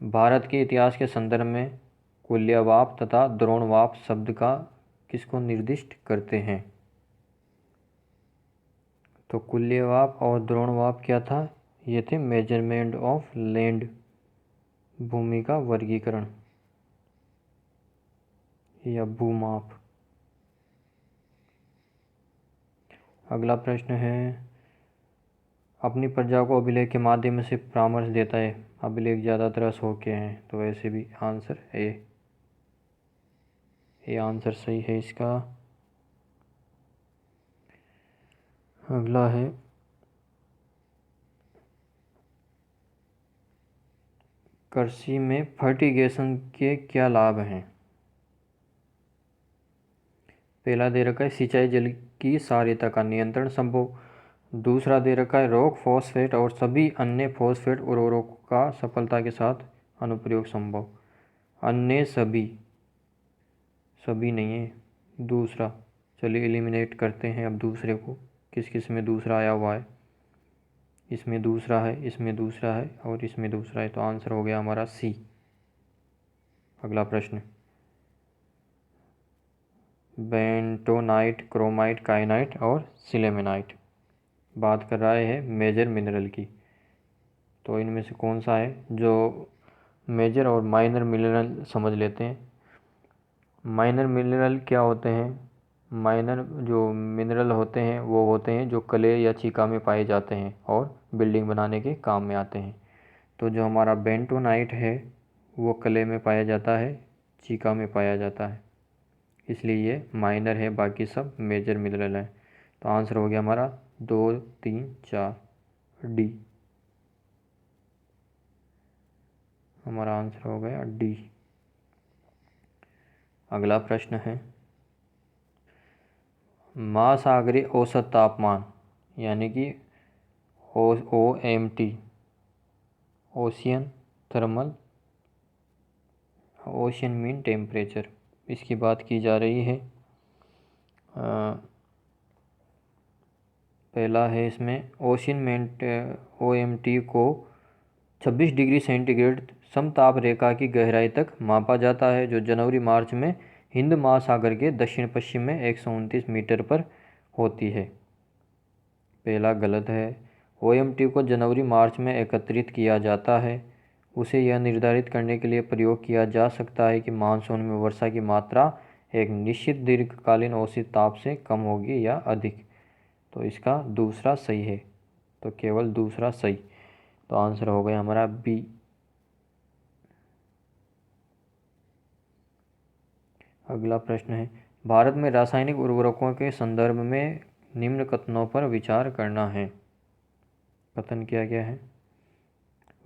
भारत के इतिहास के संदर्भ में कुल्यवाप तथा द्रोणवाप शब्द का किसको निर्दिष्ट करते हैं? तो कुल्यवाप और द्रोणवाप क्या था? ये थे मेजरमेंट ऑफ लैंड, भूमि का वर्गीकरण या भूमाप। अगला प्रश्न है, अपनी प्रजा को अभिलेख के माध्यम से परामर्श देता है। अभिलेख ज़्यादातर अशोक के हैं, तो वैसे भी आंसर ए आंसर सही है इसका। अगला है, कृषि में फर्टिगेशन के क्या लाभ हैं? पहला दे रखा है सिंचाई जल की क्षारीयता का नियंत्रण संभव। दूसरा दे रखा है रॉक फॉस्फेट और सभी अन्य फॉस्फेट उर्वरकों का सफलता के साथ अनुप्रयोग संभव। अन्य सभी नहीं है, दूसरा। चलिए एलिमिनेट करते हैं अब दूसरे को, किस किस में दूसरा आया हुआ है। इसमें दूसरा है, इसमें दूसरा है और इसमें दूसरा है, तो आंसर हो गया हमारा सी। अगला प्रश्न, बेंटोनाइट, क्रोमाइट, काइनाइट और सिलेमेनाइट, बात कर रहा है मेजर मिनरल की। तो इनमें से कौन सा है? जो मेजर और माइनर मिनरल समझ लेते हैं। माइनर मिनरल क्या होते हैं? माइनर जो मिनरल होते हैं वो होते हैं जो कले या चीका में पाए जाते हैं और बिल्डिंग बनाने के काम में आते हैं। तो जो हमारा बेंटोनाइट है वो कले में पाया जाता है, चीका में पाया जाता है। इसलिए ये माइनर है, बाकी सब मेजर मिनरल है। तो आंसर हो गया हमारा 2, 3, 4 डी। हमारा आंसर हो गया डी। अगला प्रश्न है, महासागरीय औसत तापमान यानी कि OMT, ocean thermal ocean mean temperature, इसकी बात की जा रही है। पहला है इसमें ओशियन मेंट OMT को 26 डिग्री सेंटीग्रेड समताप रेखा की गहराई तक मापा जाता है, जो जनवरी मार्च में हिंद महासागर के दक्षिण पश्चिम में 129 मीटर पर होती है। पहला गलत है। OMT को जनवरी मार्च में एकत्रित किया जाता है। उसे यह निर्धारित करने के लिए प्रयोग किया जा सकता है कि मानसून में वर्षा की मात्रा एक निश्चित दीर्घकालीन औसत ताप से कम होगी या अधिक। तो इसका दूसरा सही है, तो केवल दूसरा सही। तो आंसर हो गया हमारा बी। अगला प्रश्न है, भारत में रासायनिक उर्वरकों के संदर्भ में निम्न कथनों पर विचार करना है। कथन क्या क्या है?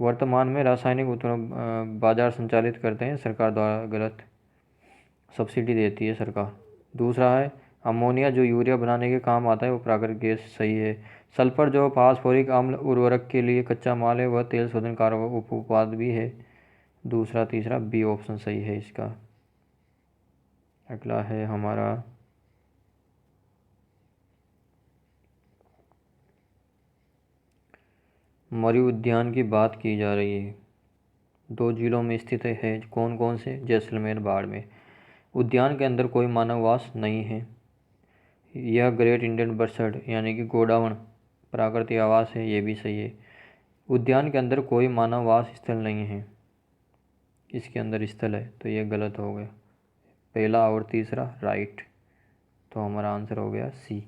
वर्तमान में रासायनिक उर्वरक बाजार संचालित करते हैं सरकार द्वारा, गलत, सब्सिडी देती है सरकार। दूसरा है, अमोनिया जो यूरिया बनाने के काम आता है वो प्राकृतिक गैस, सही है। सल्फर जो फास्फोरिक अम्ल उर्वरक के लिए कच्चा माल है वह तेल शोधन कार्य उप उत्पाद भी है। दूसरा तीसरा बी ऑप्शन सही है इसका। अगला है हमारा मरी उद्यान की बात की जा रही है। 2 जिलों में स्थित है, कौन कौन से? जैसलमेर, बाड़मेर। उद्यान के अंदर कोई मानववास नहीं है। यह ग्रेट इंडियन बर्ड यानी कि गोडावण प्राकृतिक आवास है, ये भी सही है। उद्यान के अंदर कोई मानववास स्थल नहीं है, इसके अंदर स्थल है, तो ये गलत हो गया। पहला और तीसरा राइट, तो हमारा आंसर हो गया सी।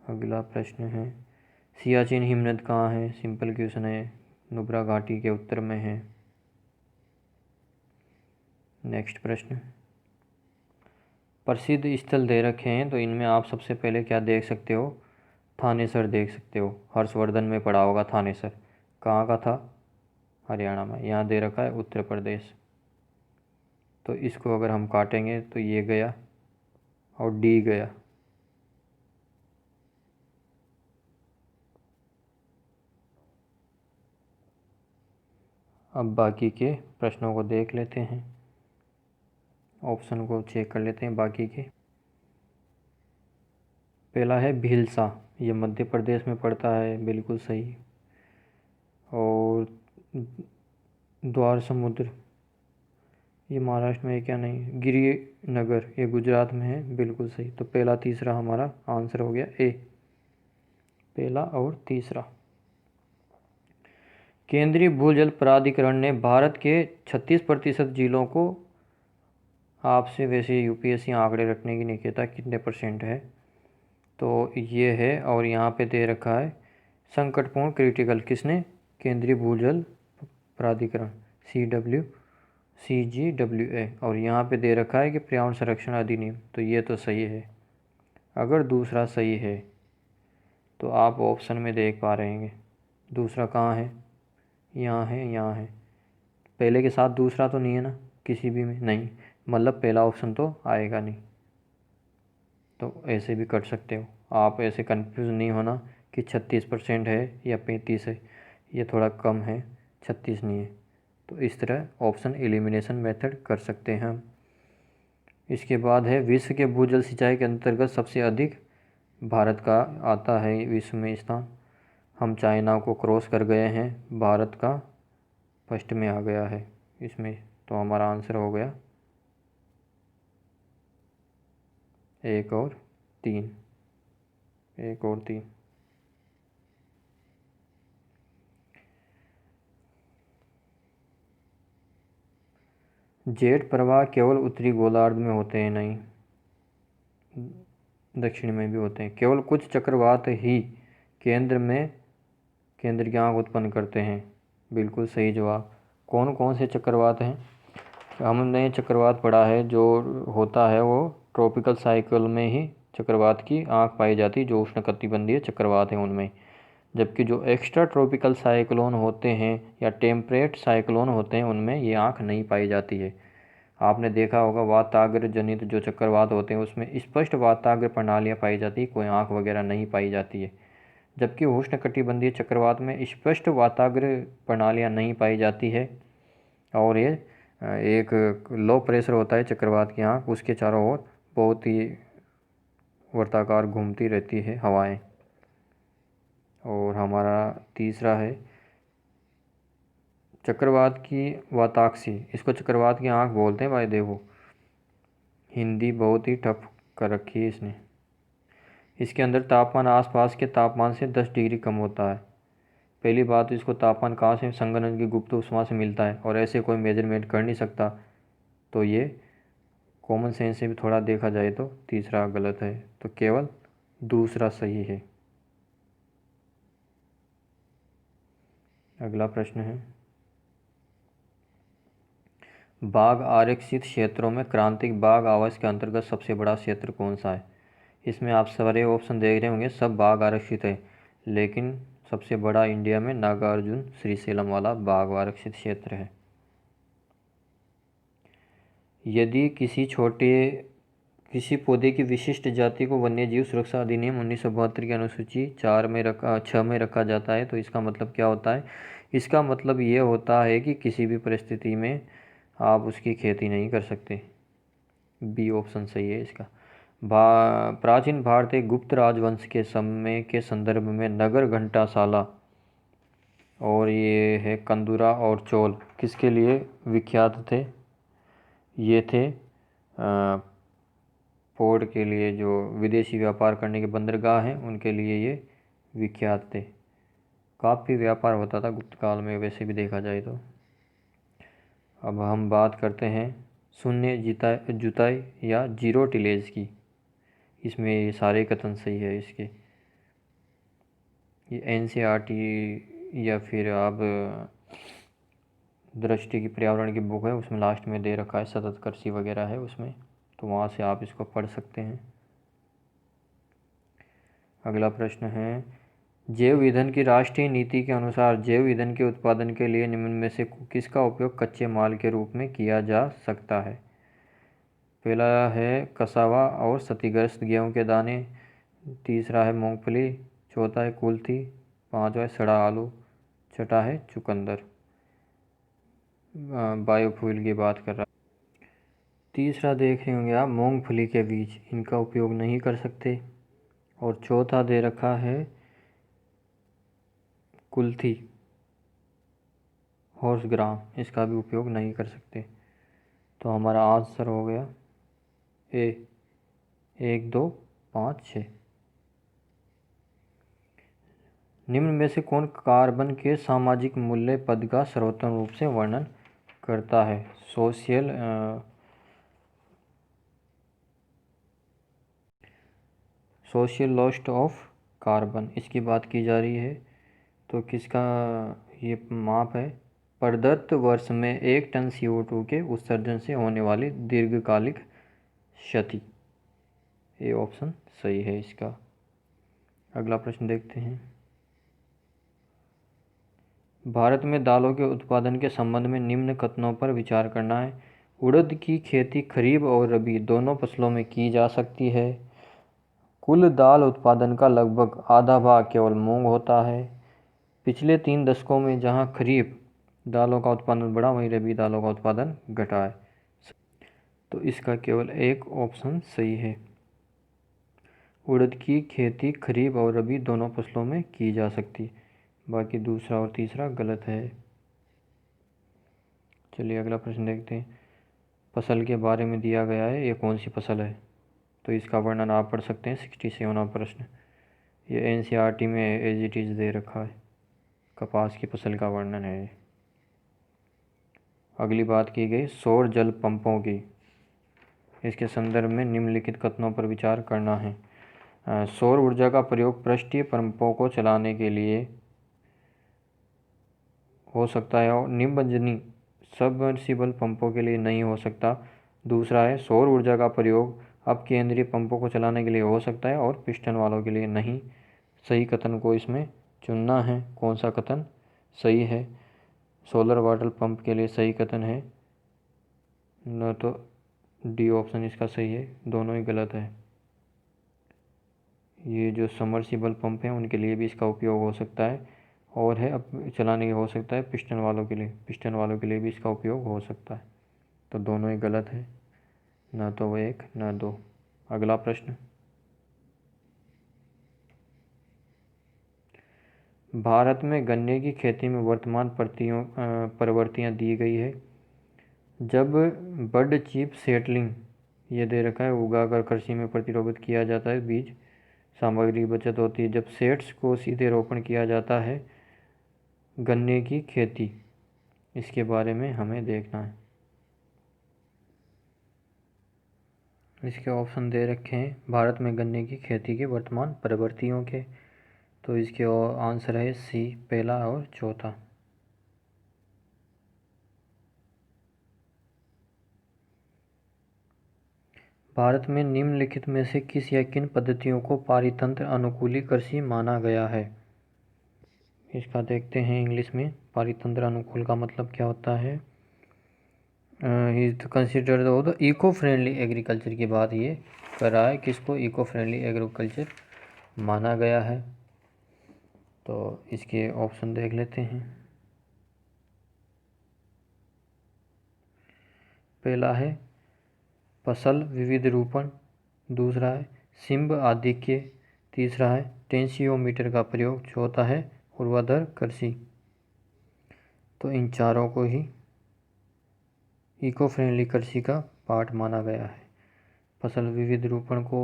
अगला प्रश्न है, सियाचिन हिमनद कहाँ है? सिंपल क्वेश्चन है, नुब्रा घाटी के उत्तर में है। नेक्स्ट प्रश्न, प्रसिद्ध स्थल दे रखे हैं, तो इनमें आप सबसे पहले क्या देख सकते हो? थानेसर देख सकते हो, हर्षवर्धन में पड़ा होगा थानेसर। कहाँ का था? हरियाणा में। यहाँ दे रखा है उत्तर प्रदेश। तो इसको अगर हम काटेंगे तो ये गया और डी गया। अब बाकी के प्रश्नों को देख लेते हैं, ऑप्शन को चेक कर लेते हैं बाकी के। पहला है भीलसा, ये मध्य प्रदेश में पड़ता है, बिल्कुल सही। और द्वार समुद्र, ये महाराष्ट्र में है क्या? नहीं। गिरिनगर, ये गुजरात में है, बिल्कुल सही। तो पहला तीसरा हमारा आंसर हो गया ए, पहला और तीसरा। केंद्रीय भूजल प्राधिकरण ने भारत के 36% जिलों को, आपसे वैसे यूपीएससी आंकड़े रखने की नहीं कहता कितने परसेंट है, तो ये है। और यहाँ पे दे रखा है संकटपूर्ण क्रिटिकल, किसने? केंद्रीय भूजल प्राधिकरण, CGWA। और यहाँ पे दे रखा है कि पर्यावरण संरक्षण अधिनियम, तो ये तो सही है। अगर दूसरा सही है तो आप ऑप्शन में देख पा रहे हैं दूसरा कहाँ है, यहाँ है, यहाँ है। पहले के साथ दूसरा तो नहीं है ना किसी भी में? नहीं, मतलब पहला ऑप्शन तो आएगा नहीं। तो ऐसे भी कर सकते हो आप, ऐसे कंफ्यूज नहीं होना कि 36% है या 35 है, ये थोड़ा कम है, 36 नहीं है। तो इस तरह ऑप्शन एलिमिनेशन मेथड कर सकते हैं हम। इसके बाद है, विश्व के भूजल सिंचाई के अंतर्गत सबसे अधिक भारत का आता है विश्व में स्थान। हम चाइना को क्रॉस कर गए हैं, भारत का फर्स्ट में आ गया है इसमें। तो हमारा आंसर हो गया 1 और 3, 1 और 3। जेट प्रवाह केवल उत्तरी गोलार्ध में होते हैं? नहीं, दक्षिण में भी होते हैं। केवल कुछ चक्रवात ही केंद्र की आग उत्पन्न करते हैं, बिल्कुल सही जवाब। कौन कौन से चक्रवात हैं? हमने चक्रवात पढ़ा है, जो होता है वो ट्रॉपिकल साइकिल में ही चक्रवात की आँख पाई जाती है, जो उष्णकटिबंधीय चक्रवात हैं उनमें। जबकि जो एक्स्ट्रा ट्रॉपिकल साइक्लोन होते हैं या टेम्परेट साइक्लोन होते हैं उनमें ये आँख नहीं पाई जाती है। आपने देखा होगा वाताग्र जनित जो चक्रवात होते हैं उसमें स्पष्ट वाताग्र प्रणालियाँ पाई जाती है, कोई आँख वगैरह नहीं पाई जाती है। जबकि उष्णकटिबंधीय चक्रवात में स्पष्ट वाताग्र प्रणालियाँ नहीं पाई जाती है और ये एक लो प्रेशर होता है चक्रवात की आँख, उसके चारों ओर बहुत ही वर्ताकार घूमती रहती है हवाएं। और हमारा तीसरा है चक्रवात की वाताक्षी, इसको चक्रवात की आँख बोलते हैं भाई। देखो हिंदी बहुत ही टफ कर रखी है इसने। इसके अंदर तापमान आसपास के तापमान से 10 डिग्री कम होता है। पहली बात तो इसको तापमान कहाँ से, संगणन की गुप्त ऊष्मा से मिलता है और ऐसे कोई मेजरमेंट कर नहीं सकता, तो ये कॉमन सेंस से भी थोड़ा देखा जाए तो तीसरा गलत है, तो केवल दूसरा सही है। अगला प्रश्न है बाघ आरक्षित क्षेत्रों में क्रांतिक बाघ आवास के अंतर्गत सबसे बड़ा क्षेत्र कौन सा है? इसमें आप सारे ऑप्शन देख रहे होंगे, सब बाघ आरक्षित है, लेकिन सबसे बड़ा इंडिया में नागार्जुन श्रीशैलम वाला बाघ आरक्षित क्षेत्र है। यदि किसी पौधे की विशिष्ट जाति को वन्यजीव सुरक्षा अधिनियम 1972 की अनुसूची 6 में रखा जाता है तो इसका मतलब क्या होता है? इसका मतलब ये होता है कि किसी भी परिस्थिति में आप उसकी खेती नहीं कर सकते। बी ऑप्शन सही है इसका। प्राचीन भारतीय गुप्त राजवंश के समय के संदर्भ में नगर घंटाशाला और ये है कंदुरा और चोल किसके लिए विख्यात थे? ये थे पोर्ट के लिए, जो विदेशी व्यापार करने के बंदरगाह हैं उनके लिए ये विख्यात थे। काफ़ी व्यापार होता था गुप्त काल में वैसे भी देखा जाए तो। अब हम बात करते हैं शून्य जुताई या जीरो टिलेज की। इसमें ये सारे कथन सही है इसके। ये एनसीईआरटी या फिर आप दृष्टि की पर्यावरण की बुक है उसमें लास्ट में दे रखा है, सतत कृषि वगैरह है उसमें, तो वहाँ से आप इसको पढ़ सकते हैं। अगला प्रश्न है जैव ईंधन की राष्ट्रीय नीति के अनुसार जैव ईंधन के उत्पादन के लिए निम्न में से किसका उपयोग कच्चे माल के रूप में किया जा सकता है? पहला है कसावा और क्षतिग्रस्त गेहूं के दाने, तीसरा है मूंगफली, चौथा है कुल्थी, पांचवा है सड़ा आलू, छठा है चुकंदर। बायोफ्यूल की बात कर रहा। तीसरा देख रहे होंगे आप मूंगफली के बीज, इनका उपयोग नहीं कर सकते। और चौथा दे रखा है कुल्थी हॉर्स ग्राम, इसका भी उपयोग नहीं कर सकते। तो हमारा आंसर हो गया ए 1 2 5 6। निम्न में से कौन कार्बन के सामाजिक मूल्य पद का सर्वोत्तम रूप से वर्णन करता है? सोशल लॉस्ट ऑफ कार्बन, इसकी बात की जा रही है। तो किसका ये माप है? प्रदत्त वर्ष में 1 टन CO2 के उत्सर्जन से होने वाली दीर्घकालिक क्षति। ये ऑप्शन सही है इसका। अगला प्रश्न देखते हैं भारत में दालों के उत्पादन के संबंध में निम्न कथनों पर विचार करना है। उड़द की खेती खरीफ और रबी दोनों फसलों में की जा सकती है। कुल दाल उत्पादन का लगभग आधा भाग केवल मूंग होता है। पिछले 3 दशकों में जहां खरीफ दालों का उत्पादन बढ़ा वहीं रबी दालों का उत्पादन घटा है। तो इसका केवल एक ऑप्शन सही है। उड़द की खेती खरीफ और रबी दोनों फसलों में की जा सकती है, बाकी दूसरा और तीसरा गलत है। चलिए अगला प्रश्न देखते हैं। फसल के बारे में दिया गया है, ये कौन सी फसल है? तो इसका वर्णन आप पढ़ सकते हैं। 67वां प्रश्न, ये एनसीईआरटी में एज इट इज़ दे रखा है। कपास की फसल का वर्णन है। अगली बात की गई सौर जल पंपों की। इसके संदर्भ में निम्नलिखित कथनों पर विचार करना है। सौर ऊर्जा का प्रयोग पृष्ठीय पंपों को चलाने के लिए हो सकता है और निम्बजनी सबमर्सिबल पंपों के लिए नहीं हो सकता। दूसरा है सौर ऊर्जा का प्रयोग अपकेंद्रीय पंपों को चलाने के लिए हो सकता है और पिस्टन वालों के लिए नहीं। सही कथन को इसमें चुनना है। कौन सा कथन सही है? सोलर वाटर पंप के लिए सही कथन है न, तो डी ऑप्शन इसका सही है, दोनों ही गलत है। ये जो समर्सिबल पंप हैं उनके लिए भी इसका उपयोग हो सकता है और है अब चलाने के हो सकता है पिस्टन वालों के लिए भी इसका उपयोग हो सकता है। तो दोनों ही गलत है, ना तो वो एक ना दो। अगला प्रश्न, भारत में गन्ने की खेती में वर्तमान प्रवृत्तियाँ दी गई है। जब बड चीप सेटलिंग ये दे रखा है, उगाकर कृषि में प्रतिरोपित किया जाता है, बीज सामग्री की बचत होती है। जब सेट्स को सीधे रोपण किया जाता है गन्ने की खेती, इसके बारे में हमें देखना है। इसके ऑप्शन दे रखे हैं भारत में गन्ने की खेती के वर्तमान प्रवृत्तियों के, तो इसके आंसर है सी, पहला और चौथा। भारत में निम्नलिखित में से किस या किन पद्धतियों को पारितंत्र अनुकूली कृषि माना गया है? इसका देखते हैं इंग्लिश में। पारितंत्र अनुकूल का मतलब क्या होता है? Is considered the eco friendly agriculture की बात ये कर रहा है, किसको इको फ्रेंडली एग्रीकल्चर माना गया है। तो इसके ऑप्शन देख लेते हैं। पहला है फसल विविध रूपण, दूसरा है सिंब आधिक्य, तीसरा है टेंसियोमीटर का प्रयोग, चौथा है ऊर्ध्वाधर कृषि। तो इन चारों को ही इको फ्रेंडली कृषि का पार्ट माना गया है। फसल विविध रूपण को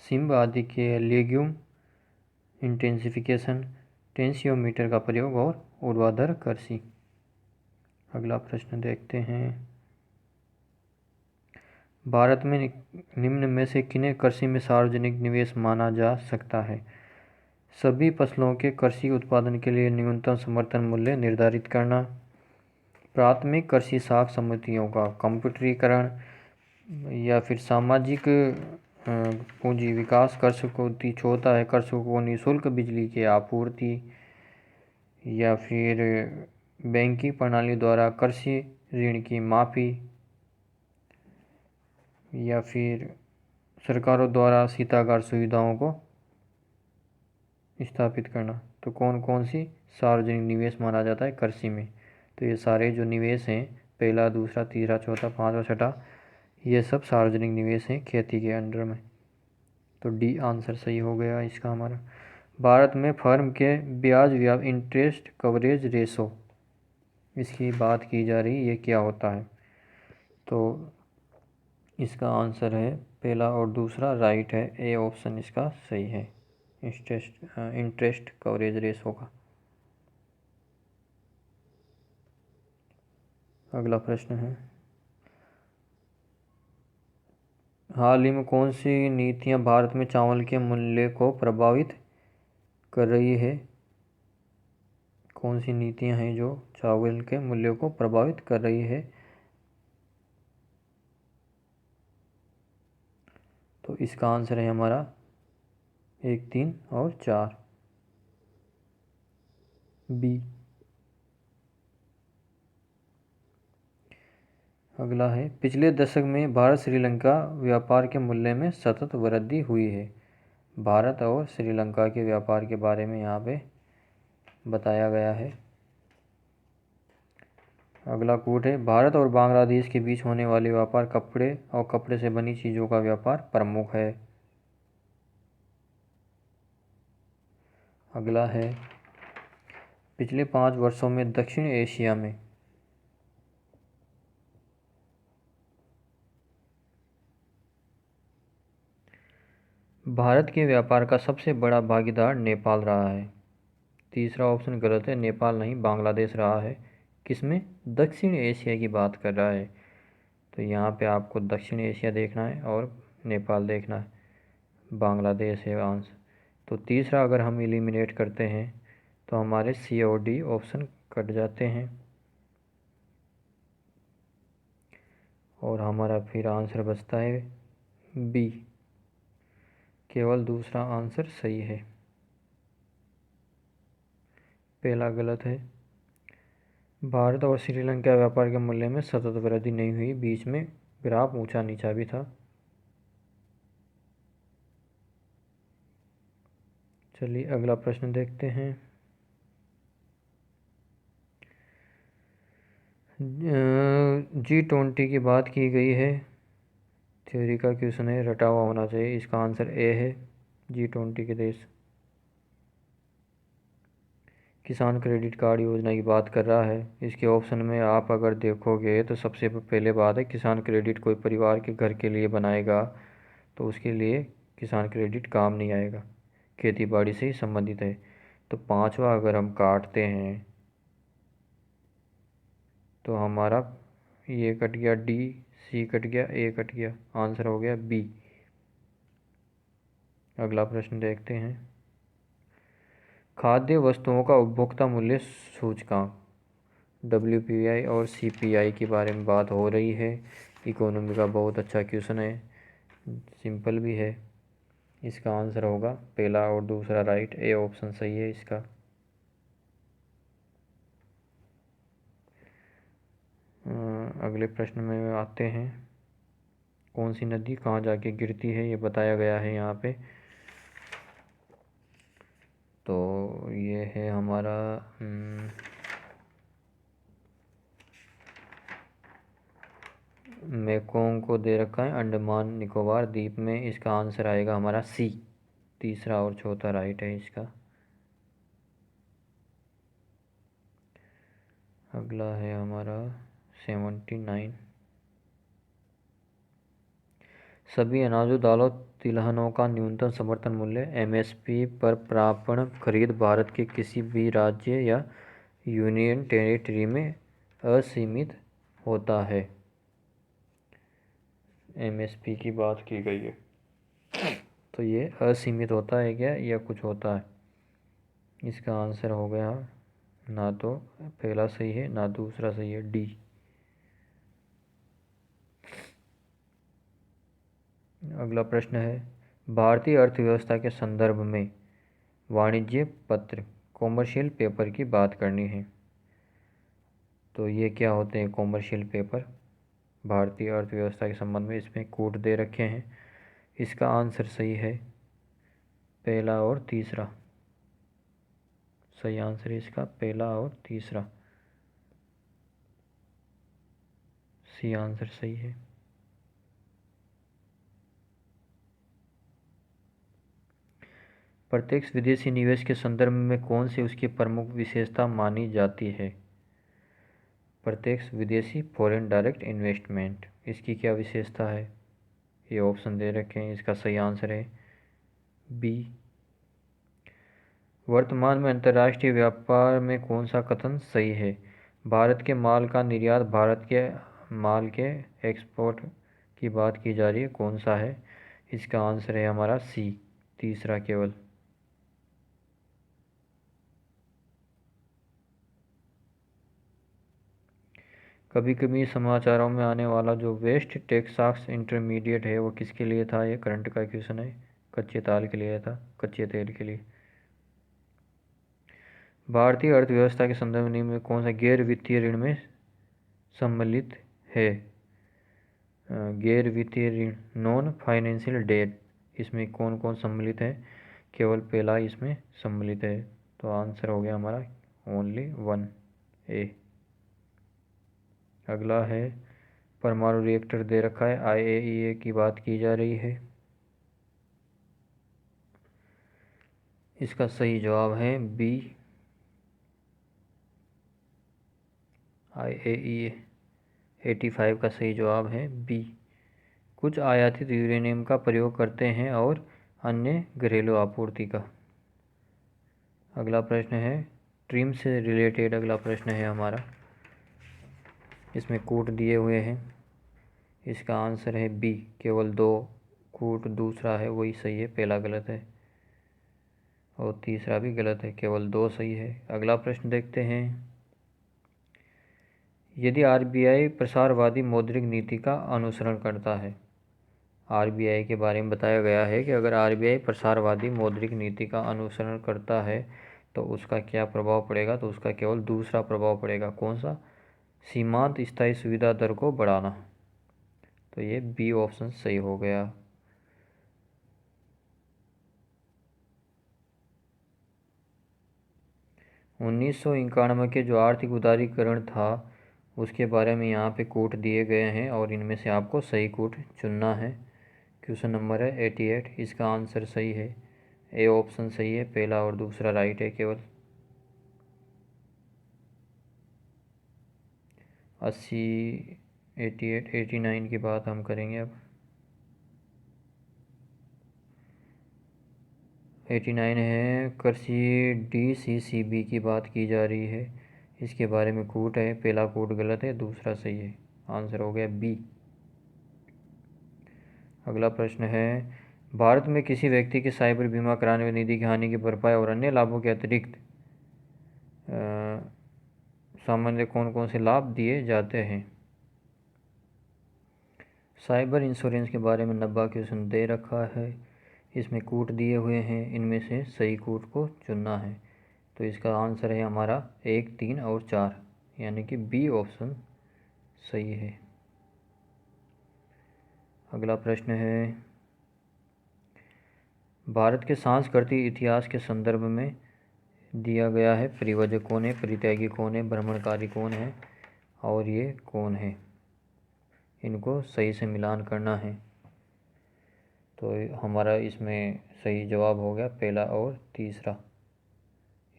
सिंब आधिक्य, लेग्यूम इंटेंसिफिकेशन, टेंसियोमीटर का प्रयोग और ऊर्ध्वाधर कृषि। अगला प्रश्न देखते हैं, भारत में निम्न में से किन्हें कृषि में सार्वजनिक निवेश माना जा सकता है? सभी फसलों के कृषि उत्पादन के लिए न्यूनतम समर्थन मूल्य निर्धारित करना, प्राथमिक कृषि साख समितियों का कंप्यूटरीकरण, या फिर सामाजिक पूंजी विकास, कृषकों की चौथा है कृषकों को निःशुल्क बिजली की आपूर्ति, या फिर बैंकिंग प्रणाली द्वारा कृषि ऋण की माफ़ी, या फिर सरकारों द्वारा शीतागार सुविधाओं को स्थापित करना। तो कौन कौन सी सार्वजनिक निवेश माना जाता है कृषि में? तो ये सारे जो निवेश हैं, पहला, दूसरा, तीसरा, चौथा, पाँचवा, छठा, ये सब सार्वजनिक निवेश हैं खेती के अंडर में। तो डी आंसर सही हो गया इसका हमारा। भारत में फर्म के ब्याज इंटरेस्ट कवरेज रेशो, इसकी बात की जा रही, ये क्या होता है? तो इसका आंसर है पहला और दूसरा राइट है, ए ऑप्शन इसका सही है, इंटरेस्ट कवरेज रेशो का। अगला प्रश्न है, हाल ही में कौन सी नीतियां भारत में चावल के मूल्य को प्रभावित कर रही है? कौन सी नीतियां हैं जो चावल के मूल्य को प्रभावित कर रही है? तो इसका आंसर है हमारा 1, 3 और 4, बी। अगला है, पिछले दशक में भारत श्रीलंका व्यापार के मूल्य में सतत वृद्धि हुई है। भारत और श्रीलंका के व्यापार के बारे में यहाँ पे बताया गया है। अगला कोट है, भारत और बांग्लादेश के बीच होने वाले व्यापार कपड़े और कपड़े से बनी चीज़ों का व्यापार प्रमुख है। अगला है, पिछले 5 वर्षों में दक्षिण एशिया में भारत के व्यापार का सबसे बड़ा भागीदार नेपाल रहा है। तीसरा ऑप्शन गलत है, नेपाल नहीं बांग्लादेश रहा है। किसमें? दक्षिण एशिया की बात कर रहा है। तो यहाँ पे आपको दक्षिण एशिया देखना है और नेपाल देखना है, बांग्लादेश है आंसर। तो तीसरा अगर हम एलिमिनेट करते हैं तो हमारे सी और डी ऑप्शन कट जाते हैं। और हमारा फिर आंसर बचता है बी, केवल दूसरा आंसर सही है, पहला गलत है। भारत और श्रीलंका व्यापार के मूल्य में सतत वृद्धि नहीं हुई, बीच में ग्राफ ऊंचा नीचा भी था। चलिए अगला प्रश्न देखते हैं। G20 की बात की गई है, थ्योरी का क्वेश्चन है, रटा हुआ होना चाहिए। इसका आंसर ए है, G20 के देश। किसान क्रेडिट कार्ड योजना की बात कर रहा है। इसके ऑप्शन में आप अगर देखोगे तो सबसे पहले बात है, किसान क्रेडिट कोई परिवार के घर के लिए बनाएगा तो उसके लिए किसान क्रेडिट काम नहीं आएगा, खेती बाड़ी से ही संबंधित है। तो पांचवा अगर हम काटते हैं तो हमारा ये कट गया, डी, सी कट गया, ए कट गया, आंसर हो गया बी। अगला प्रश्न देखते हैं। खाद्य वस्तुओं का उपभोक्ता मूल्य सूचकांक, WPI और CPI के बारे में बात हो रही है। इकोनॉमी का बहुत अच्छा क्वेश्चन है, सिंपल भी है। इसका आंसर होगा पहला और दूसरा राइट, ए ऑप्शन सही है इसका। अगले प्रश्न में आते हैं। कौन सी नदी कहाँ जाके गिरती है ये बताया गया है यहाँ पे। तो ये है हमारा मेकोंग को दे रखा है, अंडमान निकोबार द्वीप में। इसका आंसर आएगा हमारा सी, तीसरा और चौथा राइट है इसका। अगला है हमारा 79। सभी अनाजों, दालों, तिलहनों का न्यूनतम समर्थन मूल्य MSP पर प्रापण खरीद भारत के किसी भी राज्य या यूनियन टेरिटरी में असीमित होता है। MSP की बात की गई है, तो ये असीमित होता है क्या या कुछ होता है? इसका आंसर हो गया ना तो पहला सही है ना दूसरा सही है, डी। अगला प्रश्न है, भारतीय अर्थव्यवस्था के संदर्भ में वाणिज्य पत्र, कॉमर्शियल पेपर की बात करनी है। तो ये क्या होते हैं कॉमर्शियल पेपर भारतीय अर्थव्यवस्था के संबंध में? इसमें कोड दे रखे हैं। इसका आंसर सही है, पहला और तीसरा। सही आंसर है इसका पहला और तीसरा, सी आंसर सही है। प्रत्यक्ष विदेशी निवेश के संदर्भ में कौन सी उसकी प्रमुख विशेषता मानी जाती है? प्रत्यक्ष विदेशी, फॉरेन डायरेक्ट इन्वेस्टमेंट, इसकी क्या विशेषता है? ये ऑप्शन दे रखे हैं। इसका सही आंसर है बी। वर्तमान में अंतर्राष्ट्रीय व्यापार में कौन सा कथन सही है? भारत के माल का निर्यात, भारत के माल के एक्सपोर्ट की बात की जा रही है, कौन सा है? इसका आंसर है हमारा सी, तीसरा केवल। कभी कभी समाचारों में आने वाला जो वेस्ट टेक्सास इंटरमीडिएट है वो किसके लिए था? ये करंट का क्वेश्चन है, कच्चे तेल के लिए था, कच्चे तेल के लिए। भारतीय अर्थव्यवस्था के संदर्भ में कौन सा गैर वित्तीय ऋण में सम्मिलित है? गैर वित्तीय ऋण, नॉन फाइनेंशियल डेट, इसमें कौन कौन सम्मिलित है? केवल पहला इसमें सम्मिलित है, तो आंसर हो गया हमारा ओनली 1, ए। अगला है, परमाणु रिएक्टर दे रखा है, IAEA की बात की जा रही है। इसका सही जवाब है बी, IAEA 85 का सही जवाब है बी। कुछ आयातित यूरेनियम का प्रयोग करते हैं और अन्य घरेलू आपूर्ति का। अगला प्रश्न है, ट्रिम से रिलेटेड अगला प्रश्न है हमारा। इसमें कूट दिए हुए हैं। इसका आंसर है बी, केवल 2 कूट, दूसरा है वही सही है, पहला गलत है और तीसरा भी गलत है, केवल 2 सही है। अगला प्रश्न देखते हैं। यदि आरबीआई प्रसारवादी मौद्रिक नीति का अनुसरण करता है, आरबीआई के बारे में बताया गया है कि अगर आरबीआई प्रसारवादी मौद्रिक नीति का अनुसरण करता है तो उसका क्या प्रभाव पड़ेगा, तो उसका केवल दूसरा प्रभाव पड़ेगा। कौन सा? सीमांत स्थायी सुविधा दर को बढ़ाना। तो ये बी ऑप्शन सही हो गया। उन्नीस के जो आर्थिक उदारीकरण था उसके बारे में यहाँ पे कोट दिए गए हैं और इनमें से आपको सही कोट चुनना है। क्वेश्चन नंबर है 88, इसका आंसर सही है, ए ऑप्शन सही है, पहला और दूसरा राइट है केवल। 80, 88, 89 की बात हम करेंगे अब। 89 है, कृषि DCCB की बात की जा रही है, इसके बारे में कोट है, पहला कोट गलत है, दूसरा सही है, आंसर हो गया बी। अगला प्रश्न है, भारत में किसी व्यक्ति के साइबर बीमा कराने में निधि की हानि की भरपाई और अन्य लाभों के अतिरिक्त सामान्य कौन कौन से लाभ दिए जाते हैं? साइबर इंश्योरेंस के बारे में 90 क्वेश्चन दे रखा है, इसमें कोट दिए हुए हैं, इनमें से सही कोट को चुनना है। तो इसका आंसर है हमारा 1, 3 और 4, यानी कि बी ऑप्शन सही है। अगला प्रश्न है, भारत के सांस्कृतिक इतिहास के संदर्भ में दिया गया है, परिव्रजक कौन है, परित्यागी कौन है, भ्रमणकारी कौन है और ये कौन है, इनको सही से मिलान करना है। तो हमारा इसमें सही जवाब हो गया पहला और तीसरा,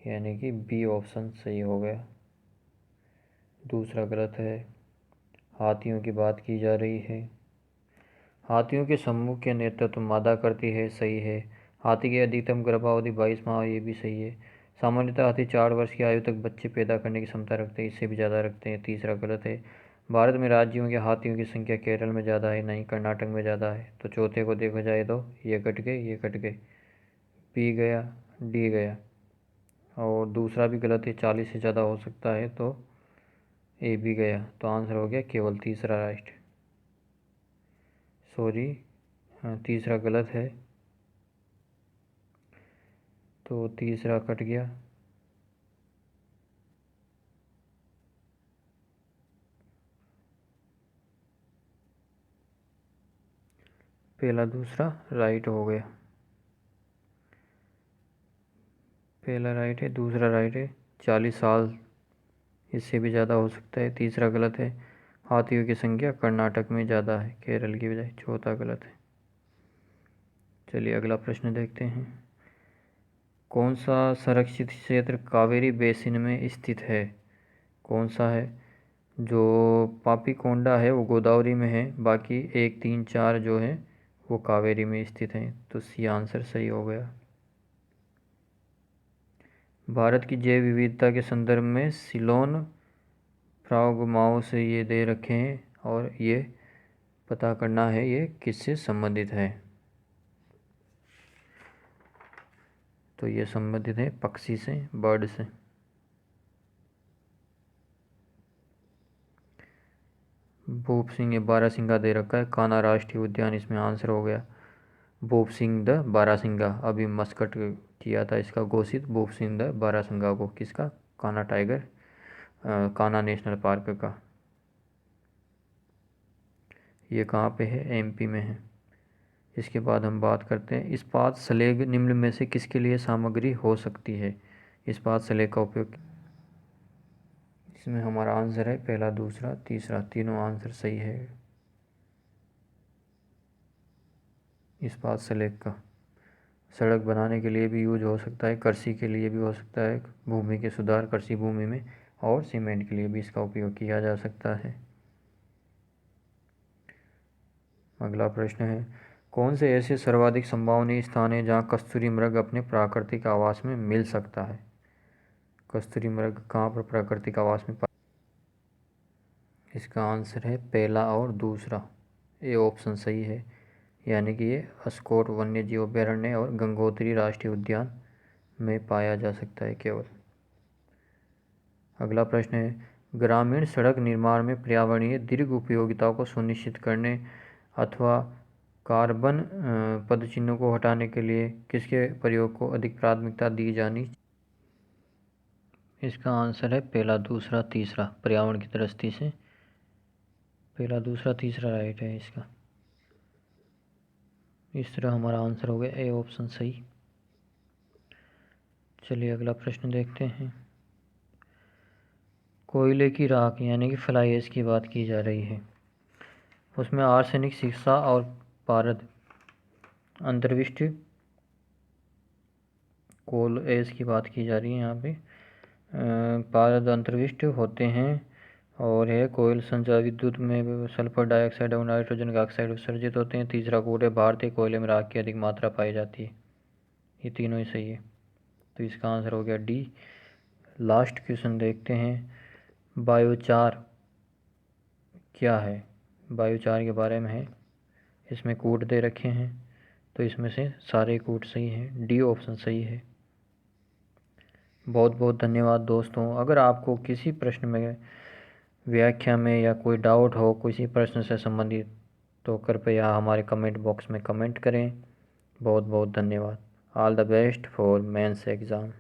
यानी कि बी ऑप्शन सही हो गया, दूसरा गलत है। हाथियों की बात की जा रही है, हाथियों के समूह के नेतृत्व मादा करती है, सही है। हाथी की अधिकतम गर्भावधि 22 माह, ये भी सही है। सामान्यतः हाथी 4 वर्ष की आयु तक बच्चे पैदा करने की क्षमता रखते हैं, इससे भी ज़्यादा रखते हैं, तीसरा गलत है। भारत में राज्यों के हाथियों की संख्या केरल में ज़्यादा है, नहीं कर्नाटक में ज़्यादा है। तो चौथे को देखा जाए तो ये कट गए, ये कट गए, बी गया, डी गया और दूसरा भी गलत है, 40 से ज़्यादा हो सकता है, तो ए भी गया। तो आंसर हो गया केवल तीसरा राइट, सॉरी, हाँ तीसरा गलत है, तो तीसरा कट गया। पहला दूसरा राइट हो गया, पहला राइट है, दूसरा राइट है, 40 साल इससे भी ज़्यादा हो सकता है, तीसरा गलत है। हाथियों की संख्या कर्नाटक में ज़्यादा है केरल की बजाय, चौथा गलत है। चलिए अगला प्रश्न देखते हैं, कौन सा संरक्षित क्षेत्र कावेरी बेसिन में स्थित है? कौन सा है? जो पापीकोंडा है वो गोदावरी में है, बाकी 1, 3, 4 जो है वो कावेरी में स्थित हैं, तो सी आंसर सही हो गया। भारत की जैव विविधता के संदर्भ में सिलोन फ्रॉगमाओ से ये दे रखे हैं और ये पता करना है ये किससे संबंधित है। तो ये संबंधित है पक्षी से, बर्ड से। भूप सिंह, ये बारासिंगा दे रखा है, कान्हा राष्ट्रीय उद्यान इसमें आंसर हो गया। भूप सिंह द बारासिंगा, अभी मस्कट किया था इसका घोषित, भूप सिंह द बारासिंगा को, किसका? Kanha tiger, Kanha national park का। ये कहाँ पे है? एमपी में है। इसके बाद हम बात करते हैं, इस्पात स्लेग निम्न में से किसके लिए सामग्री हो सकती है? इस्पात स्लेग का उपयोग, इसमें हमारा आंसर है पहला, दूसरा, तीसरा, तीनों आंसर सही है। इस्पात स्लेग का सड़क बनाने के लिए भी यूज हो सकता है, कृषि के लिए भी हो सकता है, भूमि के सुधार कृषि भूमि में, और सीमेंट के लिए भी इसका उपयोग किया जा सकता है। अगला प्रश्न है, कौन से ऐसे सर्वाधिक संभावनीय स्थान है जहाँ कस्तूरी मृग अपने प्राकृतिक आवास में मिल सकता है? कस्तूरी मृग कहाँ पर प्राकृतिक आवास में इसका आंसर है पहला और दूसरा, ए ऑप्शन सही है, यानी कि ये अस्कोट वन्यजीव अभयारण्य और गंगोत्री राष्ट्रीय उद्यान में पाया जा सकता है केवल। अगला प्रश्न है, ग्रामीण सड़क निर्माण में पर्यावरणीय दीर्घ उपयोगिता को सुनिश्चित करने अथवा कार्बन पदचिह्नों को हटाने के लिए किसके प्रयोग को अधिक प्राथमिकता दी जानी? इसका आंसर है पहला, दूसरा, तीसरा। पर्यावरण की दृष्टि से पहला, दूसरा, तीसरा राइट है इसका। इस तरह हमारा आंसर हो गया ए ऑप्शन सही। चलिए अगला प्रश्न देखते हैं। कोयले की राख यानी कि फ्लाई ऐश की बात की जा रही है। उसमें आर्सेनिक, सीसा और पारद अंतर्विष्ट कोल ऐश की बात की जा रही है यहाँ पे। पारद अंतर्विष्ट होते हैं और यह कोयल संचार विद्युत में सल्फर डाइऑक्साइड और नाइट्रोजन का ऑक्साइड उत्सर्जित होते हैं। तीसरा कोड है भारतीय कोयले में राख की अधिक मात्रा पाई जाती है। ये तीनों ही सही है, तो इसका आंसर हो गया डी। लास्ट क्वेश्चन देखते हैं। बायोचार क्या है? बायोचार के बारे में है। इसमें कोड दे रखे हैं, तो इसमें से सारे कोड सही हैं, डी ऑप्शन सही है। बहुत बहुत धन्यवाद दोस्तों। अगर आपको किसी प्रश्न में, व्याख्या में या कोई डाउट हो किसी प्रश्न से संबंधित, तो कृपया हमारे कमेंट बॉक्स में कमेंट करें। बहुत बहुत धन्यवाद। All the best for mains exam.